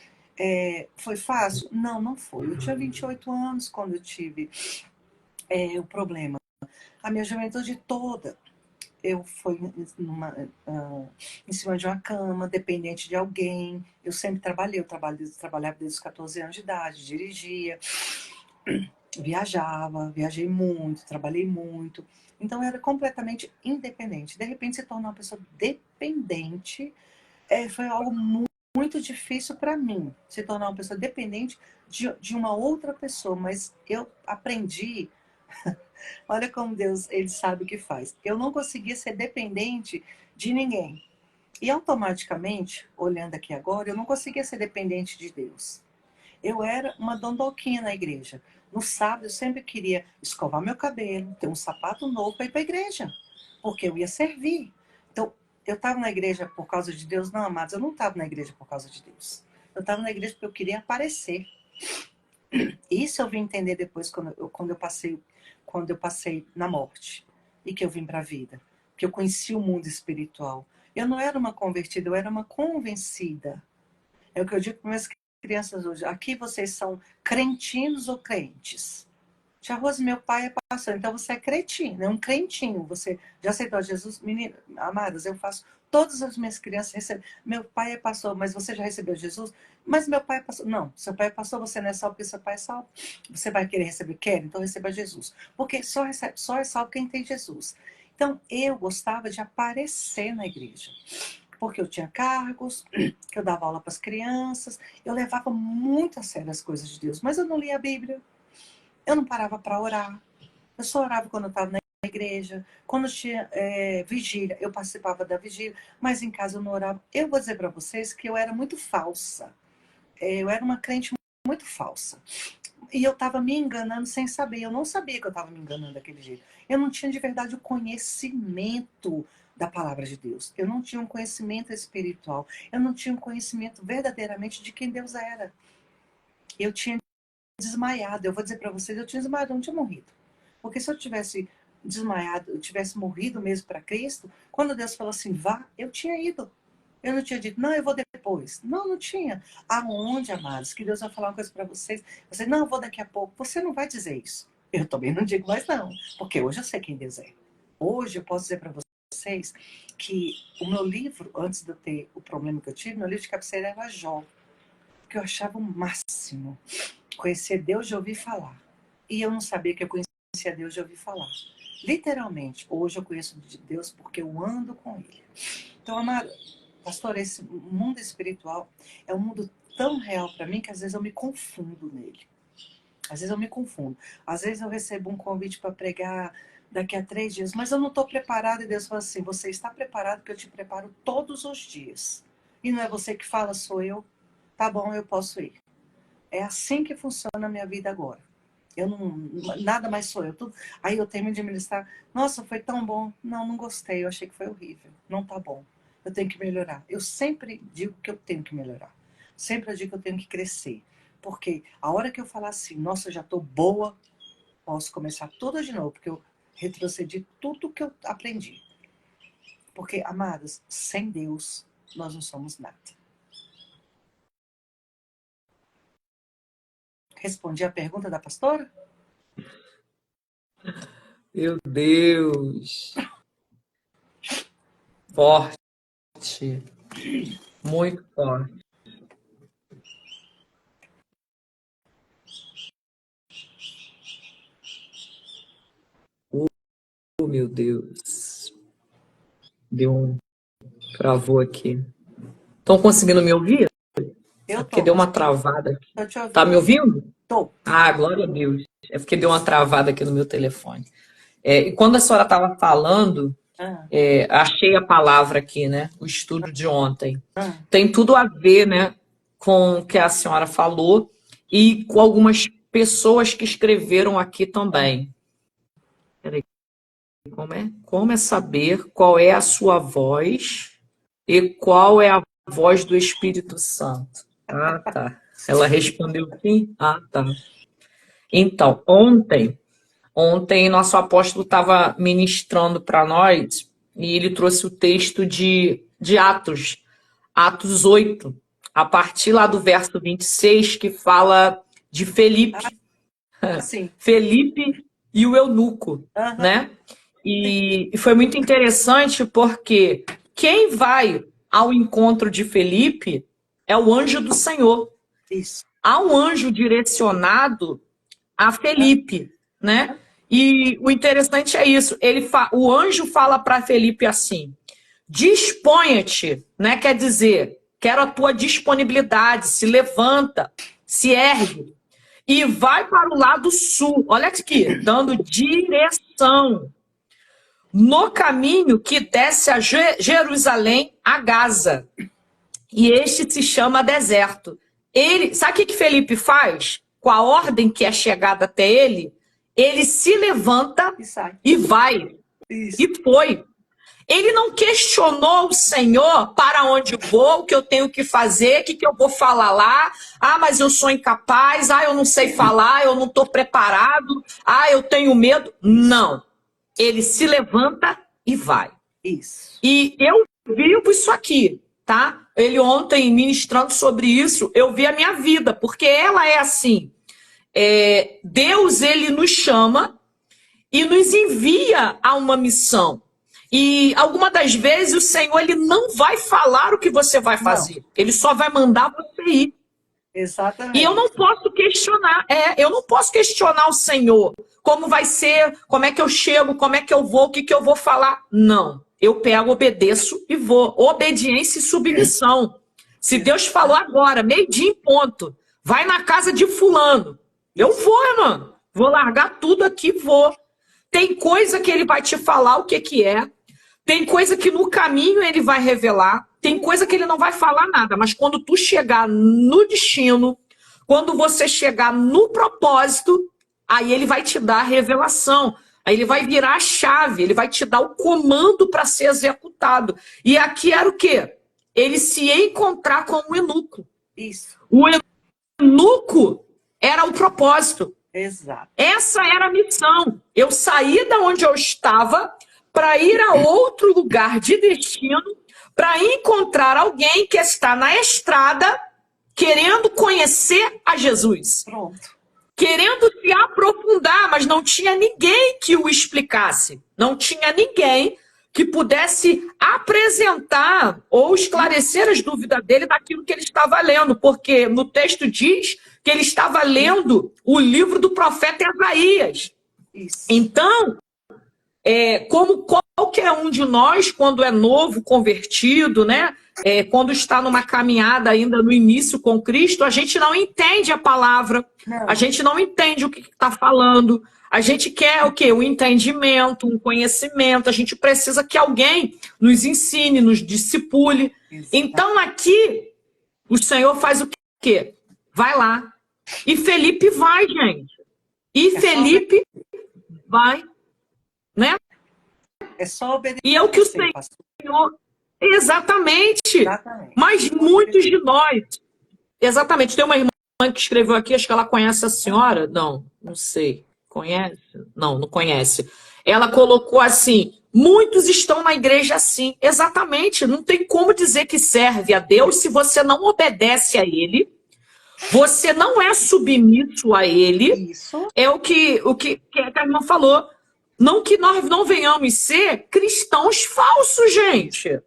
foi fácil? Não, não foi. Eu tinha 28 anos quando eu tive o problema. A minha juventude toda, eu fui em cima de uma cama, dependente de alguém. Eu sempre trabalhei, trabalhava desde os 14 anos de idade, dirigia, viajei muito, trabalhei muito. Então, eu era completamente independente. De repente, se tornar uma pessoa dependente foi algo muito difícil para mim, se tornar uma pessoa dependente de uma outra pessoa. Mas eu aprendi, olha como Deus, ele sabe o que faz. Eu não conseguia ser dependente de ninguém. E automaticamente, olhando aqui agora, eu não conseguia ser dependente de Deus. Eu era uma dondoquinha na igreja. No sábado, eu sempre queria escovar meu cabelo, ter um sapato novo para ir para a igreja, porque eu ia servir. Então, eu estava na igreja por causa de Deus? Não, amados, eu não estava na igreja por causa de Deus. Eu estava na igreja porque eu queria aparecer. Isso eu vim entender depois, quando eu passei na morte e que eu vim para a vida, que eu conheci o mundo espiritual. Eu não era uma convertida, eu era uma convencida. É o que eu digo para minhas crianças hoje. Aqui vocês são crentinos ou crentes? Tia Rose, meu pai é pastor, então você é cretino, é um crentinho. Você já aceitou Jesus? Menina, amadas, eu faço todas as minhas crianças recebem. Meu pai é pastor, mas você já recebeu Jesus? Mas meu pai é pastor. Não, seu pai é pastor, você não é salvo porque seu pai é salvo. Você vai querer receber? Quer? Então receba Jesus. Porque só é salvo quem tem Jesus. Então eu gostava de aparecer na igreja. Porque eu tinha cargos, que eu dava aula para as crianças, eu levava muito a sério as coisas de Deus, mas eu não lia a Bíblia. Eu não parava para orar. Eu só orava quando eu estava na igreja. Quando tinha vigília, eu participava da vigília. Mas em casa eu não orava. Eu vou dizer para vocês que eu era muito falsa. Eu era uma crente muito falsa. E eu estava me enganando sem saber. Eu não sabia que eu estava me enganando daquele jeito. Eu não tinha de verdade o conhecimento da palavra de Deus. Eu não tinha um conhecimento espiritual. Eu não tinha um conhecimento verdadeiramente de quem Deus era. Eu tinha desmaiado. Eu vou dizer para vocês, eu tinha desmaiado, eu não tinha morrido. Porque se eu tivesse desmaiado, eu tivesse morrido mesmo para Cristo, quando Deus falou assim, vá, eu tinha ido. Eu não tinha dito, não, eu vou depois. Não, não tinha. Aonde, amados, que Deus vai falar uma coisa para vocês? Você, não, eu vou daqui a pouco. Você não vai dizer isso. Eu também não digo mais não, porque hoje eu sei quem Deus é. Hoje eu posso dizer para vocês que o meu livro, antes de eu ter o problema que eu tive, meu livro de cabeceira era Jó, que eu achava o máximo. Conhecer Deus de ouvir falar. E eu não sabia que eu conhecia Deus de ouvir falar. Literalmente, hoje eu conheço Deus porque eu ando com Ele. Então, amada, pastor, esse mundo espiritual é um mundo tão real para mim que às vezes eu me confundo nele. Às vezes eu me confundo. Às vezes eu recebo um convite para pregar daqui a 3 dias, mas eu não estou preparada. E Deus fala assim, você está preparado porque eu te preparo todos os dias. E não é você que fala, sou eu. Tá bom, eu posso ir. É assim que funciona a minha vida agora. Eu não, nada mais sou eu. Tudo, aí eu termino de ministrar. Nossa, foi tão bom. Não, não gostei. Eu achei que foi horrível. Não tá bom. Eu tenho que melhorar. Eu sempre digo que eu tenho que melhorar. Sempre eu digo que eu tenho que crescer. Porque a hora que eu falar assim, nossa, eu já estou boa, posso começar tudo de novo, porque eu retrocedi tudo que eu aprendi. Porque, amadas, sem Deus, nós não somos nada. Respondi a pergunta da pastora? Meu Deus. Forte. Muito forte. Oh, meu Deus. Deu um... Travou aqui. Estão conseguindo me ouvir? Eu É porque tô, deu uma mas travada aqui. tô te Tá me ouvindo. ouvindo? Tô. Ah, glória a Deus. É porque deu uma travada aqui no meu telefone. E quando a senhora estava falando, Ah, achei a palavra aqui, né? O estudo de ontem. ah, Tem tudo a ver, né, com o que a senhora falou e com algumas pessoas que escreveram aqui também. Peraí, como é? Como é saber qual é a sua voz e qual é a voz do Espírito Santo? Ah, tá. Ela respondeu sim? Ah, tá. Então, ontem nosso apóstolo estava ministrando para nós e ele trouxe o texto de Atos 8, a partir lá do verso 26, que fala de Felipe, sim. Felipe e o eunuco, Aham, né? E foi muito interessante porque quem vai ao encontro de Felipe é o anjo do Senhor. isso. Há um anjo direcionado a Felipe, né? E o interessante é isso. O anjo fala para Felipe assim: disponha-te, né? Quer dizer, quero a tua disponibilidade, se levanta, se ergue e vai para o lado sul. Olha aqui, dando direção no caminho que desce a Jerusalém, a Gaza. E este se chama deserto. Sabe o que Felipe faz? Com a ordem que é chegada até ele, ele se levanta E sai. e vai. Isso. E foi. Ele não questionou o Senhor para onde vou, o que eu tenho que fazer, o que eu vou falar lá. Ah, mas eu sou incapaz. Ah, eu não sei falar, eu não estou preparado. Ah, eu tenho medo. Não. Ele se levanta e vai. Isso. E eu vivo isso aqui, tá? Ele ontem ministrando sobre isso, eu vi a minha vida, porque ela é assim. Deus, ele nos chama e nos envia a uma missão. E algumas das vezes o Senhor, ele não vai falar o que você vai fazer. Não. Ele só vai mandar você ir. Exatamente. E eu não posso questionar, eu não posso questionar o Senhor. Como vai ser, como é que eu chego, como é que eu vou, o que eu vou falar. Não. Eu pego, obedeço e vou. Obediência e submissão. Se Deus falou agora, meio-dia em ponto, vai na casa de fulano. Eu vou, mano. Vou largar tudo aqui, vou. Tem coisa que ele vai te falar o que é. Tem coisa que no caminho ele vai revelar. Tem coisa que ele não vai falar nada. Mas quando tu chegar no destino, quando você chegar no propósito, aí ele vai te dar a revelação. Aí ele vai virar a chave, ele vai te dar o comando para ser executado. E aqui era o quê? Ele se encontrar com o eunuco. Isso. O eunuco era o propósito. Exato. Essa era a missão. Eu saí da onde eu estava para ir a outro lugar de destino, para encontrar alguém que está na estrada querendo conhecer a Jesus. Pronto. Querendo se aprofundar, mas não tinha ninguém que o explicasse. Não tinha ninguém que pudesse apresentar ou esclarecer as dúvidas dele daquilo que ele estava lendo, porque no texto diz que ele estava lendo o livro do profeta Isaías. Isso. Então, como qualquer um de nós, quando é novo, convertido, né? Quando está numa caminhada ainda no início com Cristo, a gente não entende a palavra, a gente não entende o que está falando, a gente quer o quê? Um entendimento, um conhecimento, a gente precisa que alguém nos ensine, nos discipule. Exato. Então aqui, o Senhor faz o quê? Vai lá. E Felipe vai, gente. E Felipe vai, né? É só obedecer. E é o que o Senhor... Exatamente. Mas muitos de nós... Exatamente. Tem uma irmã que escreveu aqui, acho que ela conhece a senhora? Não, não sei. Conhece? Não, não conhece. Ela colocou assim: muitos estão na igreja assim. Exatamente, não tem como dizer que serve a Deus se você não obedece a Ele, você não é submisso a Ele. Isso. É o que a irmã falou. Não que nós não venhamos ser cristãos falsos, gente.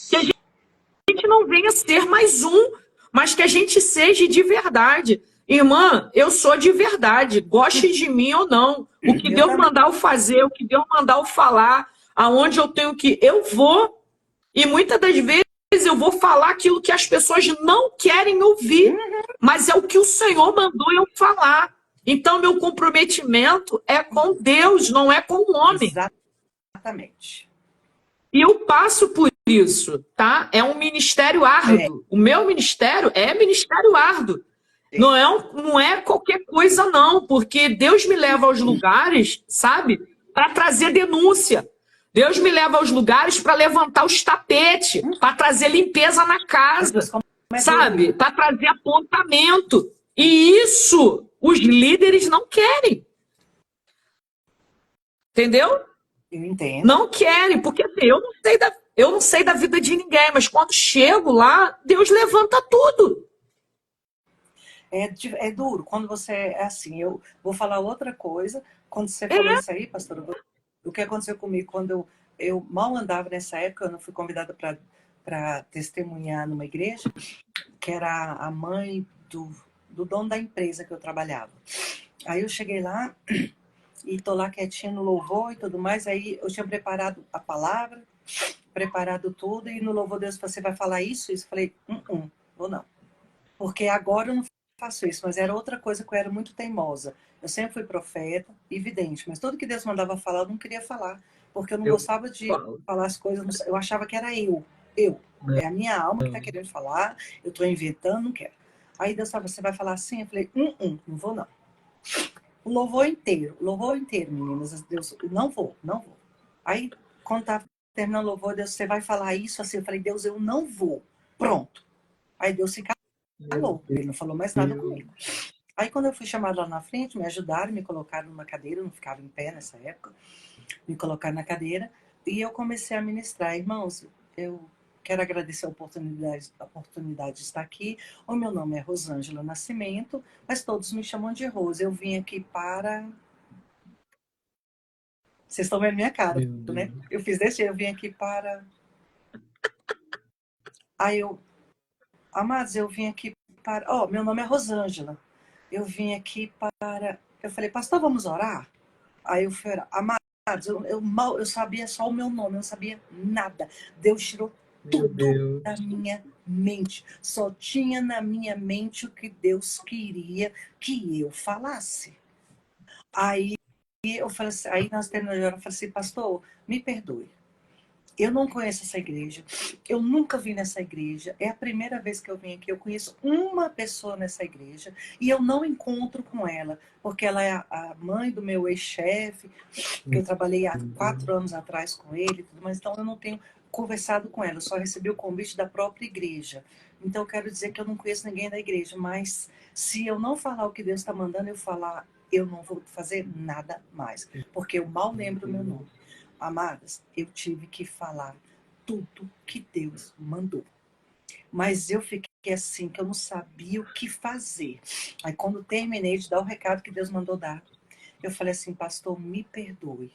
Que a gente não venha ser mais um, mas que a gente seja de verdade. Irmã, eu sou de verdade, goste de mim ou não. O que Eu Deus também. mandar eu fazer, o que Deus mandar eu falar, aonde eu tenho que eu vou. E muitas das vezes eu vou falar aquilo que as pessoas não querem ouvir, mas é o que o Senhor mandou eu falar. Então, meu comprometimento é com Deus, não é com o homem. Exatamente. E eu passo por isso, tá? É um ministério árduo. O meu ministério é ministério árduo. Não é qualquer coisa, não, porque Deus me leva aos lugares, sabe, para trazer denúncia. Deus me leva aos lugares para levantar os tapetes, para trazer limpeza na casa, sabe? Para trazer apontamento. E isso os líderes não querem. Entendeu? Eu entendo. Não querem, porque assim, eu não sei da vida de ninguém, mas quando chego lá, Deus levanta tudo. É duro. Quando você é assim, eu vou falar outra coisa. Quando você falou isso aí, pastora, o que aconteceu comigo quando eu mal andava nessa época, eu não fui convidada para testemunhar numa igreja, que era a mãe do dono da empresa que eu trabalhava. Aí eu cheguei lá e tô lá quietinha no louvor e tudo mais. Aí eu tinha preparado a palavra, preparado tudo, e no louvor Deus, você vai falar isso? Eu falei, ou não. Porque agora eu não faço isso, mas era outra coisa que eu era muito teimosa. Eu sempre fui profeta e vidente, mas tudo que Deus mandava falar, eu não queria falar, porque eu não gostava de falar as coisas, eu achava que era eu. É a minha alma que está querendo falar, eu estou inventando, não quero. Aí Deus falou, você vai falar assim? Eu falei, não vou não. O louvor inteiro, meninas, Deus, não vou. Aí, quando estava terminando o louvor, Deus, você vai falar isso assim? Eu falei, Deus, eu não vou. Pronto. Aí Deus se calou, ele não falou mais nada comigo. Aí quando eu fui chamada lá na frente, me ajudaram, me colocaram numa cadeira, eu não ficava em pé nessa época, me colocaram na cadeira e eu comecei a ministrar. Irmãos, eu quero agradecer a oportunidade de estar aqui. O meu nome é Rosângela Nascimento, mas todos me chamam de Rose. Eu vim aqui para... Vocês estão vendo minha cara, né? Eu fiz desse jeito, eu vim aqui para... Aí eu... Amados, eu vim aqui para... meu nome é Rosângela. Eu vim aqui para... Eu falei, pastor, vamos orar? Aí eu fui orar. Amados, eu sabia só o meu nome, eu não sabia nada. Deus tirou tudo da minha mente. Só tinha na minha mente o que Deus queria que eu falasse. Aí eu falei assim, aí nós terminamos de orar, eu falei assim, pastor, me perdoe. Eu não conheço essa igreja, eu nunca vim nessa igreja, é a primeira vez que eu vim aqui, eu conheço uma pessoa nessa igreja e eu não encontro com ela, porque ela é a mãe do meu ex-chefe, que eu trabalhei há 4 anos atrás com ele, mas então eu não tenho conversado com ela, eu só recebi o convite da própria igreja. Então eu quero dizer que eu não conheço ninguém da igreja, mas se eu não falar o que Deus está mandando eu falar, eu não vou fazer nada mais, porque eu mal lembro o meu nome. Amadas, eu tive que falar tudo que Deus mandou. Mas eu fiquei assim, que eu não sabia o que fazer. Aí quando terminei de dar o recado que Deus mandou dar, eu falei assim, pastor, me perdoe.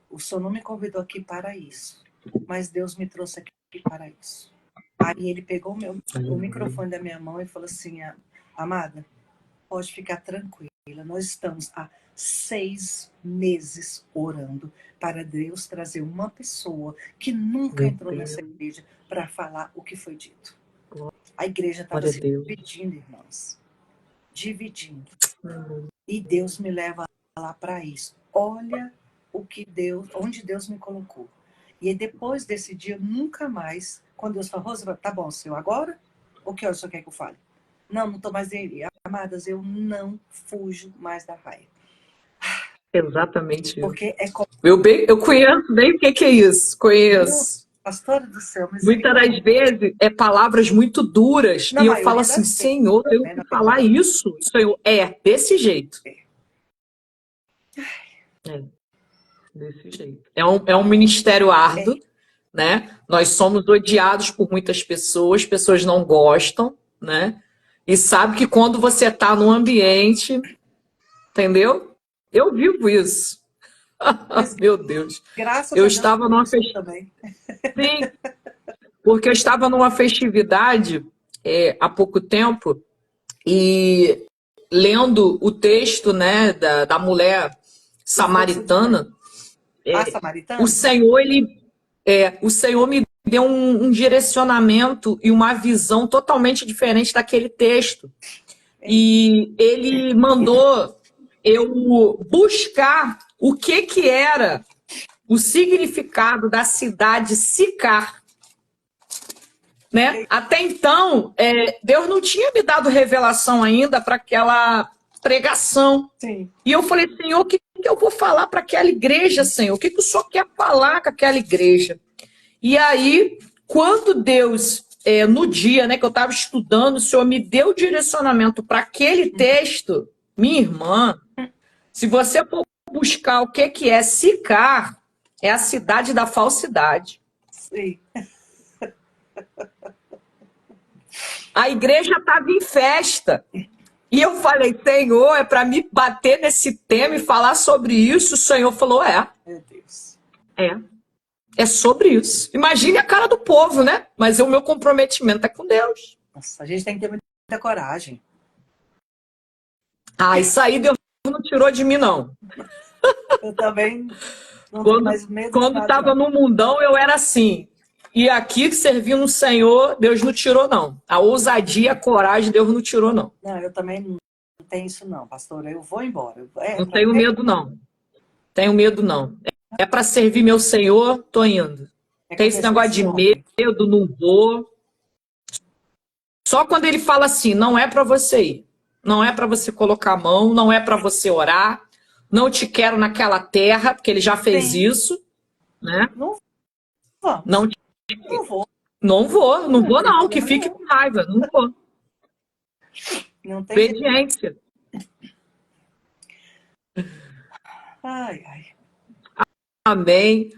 O senhor não me convidou aqui para isso, mas Deus me trouxe aqui para isso. Aí ele pegou o microfone da minha mão e falou assim, amada, pode ficar tranquila, nós estamos há 6 meses orando para Deus trazer uma pessoa que nunca entrou nessa igreja para falar o que foi dito. A igreja estava se dividindo, irmãos. Dividindo. E Deus me leva lá para isso. Olha onde Deus me colocou. E depois desse dia, nunca mais, quando Deus falou, Rosa, tá bom, senhor, agora? O que o senhor quer que eu fale? Não estou mais dele. Amadas, eu não fujo mais da raia. Exatamente. Porque eu conheço bem o que é isso. Conheço. Pastora do céu, Muitas das vezes é palavras muito duras Na e eu maioria falo das assim, vezes, Senhor, eu tenho né, na que falar verdade. isso. Senhor, desse jeito. É, desse jeito. É um ministério árduo, né? Nós somos odiados por muitas pessoas, pessoas não gostam, né? E sabe que quando você está num ambiente, entendeu? Eu vivo isso. Mas Meu Deus. graças Eu a Deus estava numa eu festividade, também. sim, porque eu estava numa festividade há pouco tempo e lendo o texto, né, da mulher Do fluxo de sangue. samaritana, A o samaritana? Senhor, o Senhor me deu um direcionamento e uma visão totalmente diferente daquele texto. E ele mandou eu buscar o que era o significado da cidade Sicar, né? Até então, Deus não tinha me dado revelação ainda para aquela pregação. Sim. E eu falei, Senhor, o que eu vou falar para aquela igreja, Senhor? O que o Senhor quer falar com aquela igreja? E aí, quando Deus, no dia, né, que eu estava estudando, o Senhor me deu direcionamento para aquele texto, minha irmã, se você for buscar o que é Sicar, é a cidade da falsidade. Sim. A igreja estava em festa. E eu falei, Senhor, é para me bater nesse tema e falar sobre isso? O Senhor falou, Meu Deus. é sobre isso. Imagine a cara do povo, né? Mas o meu comprometimento é com Deus. Nossa, a gente tem que ter muita coragem. Isso aí Deus não tirou de mim, não. Eu também não tenho Quando mais medo de quando nada, estava não. no mundão, eu era assim. E aqui, servindo o Senhor, Deus não tirou, não. A ousadia, a coragem, Deus não tirou, não. Não, eu também não tenho isso, não, pastora. Eu vou embora. Não Para tenho medo, não. Tenho medo, não. É para servir meu Senhor, tô indo. Tem esse acontecer negócio esse de homem. medo, não vou. Só quando ele fala assim, não é para você ir. Não é para você colocar a mão, não é para você orar. Não te quero naquela terra, porque ele já fez Sim, isso, né? não Não, vamos. Não vou. não vou, não Não vou tem não, que problema fique nenhum. com raiva, não vou. Não tem jeito. Obediência. Ai, ai. Amém.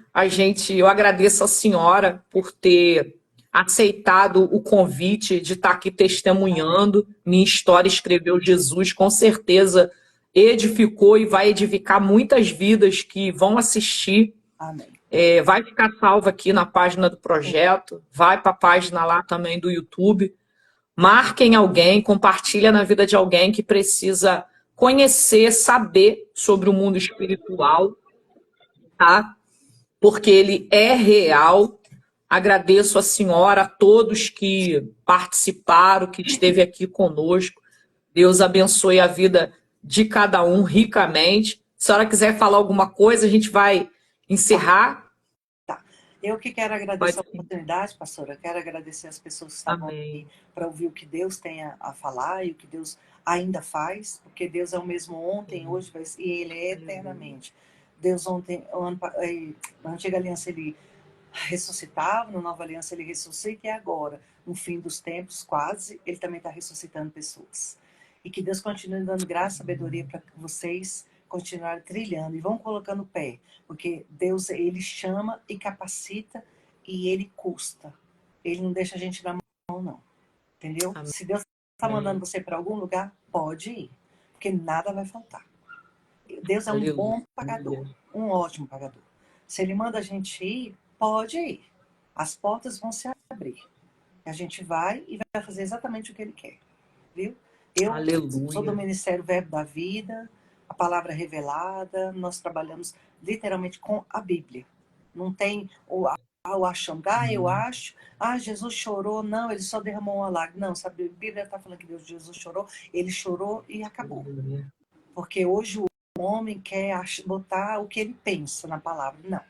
Eu agradeço a senhora por ter aceitado o convite de estar aqui Amém. testemunhando. Minha história escreveu Jesus, com certeza edificou e vai edificar muitas vidas que vão assistir. Amém. Vai ficar salvo aqui na página do projeto, vai para a página lá também do YouTube. Marquem alguém, compartilha na vida de alguém que precisa conhecer, saber sobre o mundo espiritual, tá? Porque ele é real. Agradeço a senhora, a todos que participaram, que esteve aqui conosco. Deus abençoe a vida de cada um ricamente. Se a senhora quiser falar alguma coisa, a gente vai encerrar. Tá. Eu que quero agradecer Pode a sim. oportunidade, pastora. Eu quero agradecer as pessoas que estavam aqui Amém. para ouvir o que Deus tem a falar e o que Deus ainda faz, porque Deus é o mesmo ontem, hoje e Ele é eternamente. Deus ontem, na antiga aliança, Ele ressuscitava, na nova aliança, Ele ressuscita, e agora, no fim dos tempos, quase, Ele também está ressuscitando pessoas. E que Deus continue dando graça e sabedoria para vocês continuarem trilhando e vão colocando o pé, porque Deus, Ele chama e capacita e Ele custa. Ele não deixa a gente na mão, não. Entendeu? Amém. Se Deus está mandando você para algum lugar, pode ir, porque nada vai faltar. Deus é um bom pagador, um ótimo pagador. Se Ele manda a gente ir, pode ir. As portas vão se abrir. A gente vai e vai fazer exatamente o que Ele quer. Viu? Eu sou do Aleluia. Ministério Verbo da Vida, a palavra revelada, nós trabalhamos literalmente com a Bíblia. Não tem o achando, eu acho, Jesus chorou, não, ele só derramou uma lágrima. Não, sabe, a Bíblia está falando que Jesus chorou, ele chorou e acabou. Porque hoje o homem quer botar o que ele pensa na palavra. Não,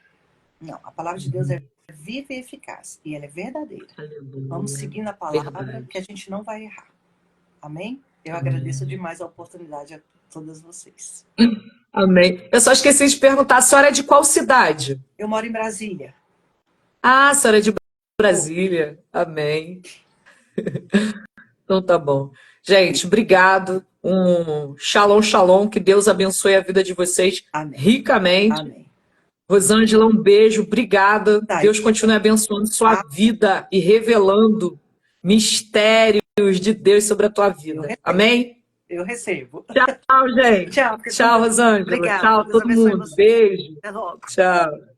não, a palavra de Deus é viva e eficaz, e ela é verdadeira. Aleluia. Vamos seguir na palavra, Verdade. que a gente não vai errar. Amém? Eu Amém. agradeço demais a oportunidade a todas vocês. Amém. Eu só esqueci de perguntar, a senhora é de qual cidade? Eu moro em Brasília. Ah, a senhora é de Brasília. Amém. Então tá bom. Gente, obrigado. Um shalom, shalom. Que Deus abençoe a vida de vocês Amém. ricamente. Amém. Rosângela, um beijo. Obrigada. Tá, Deus continue abençoando sua vida e revelando mistérios de Deus sobre a tua vida. Amém? eu recebo. Tchau, gente. Tchau, fica com Tchau, Deus. Rosângela. Obrigada. Tchau, Deus todo abençoe mundo. você. Beijo. Até logo. Tchau.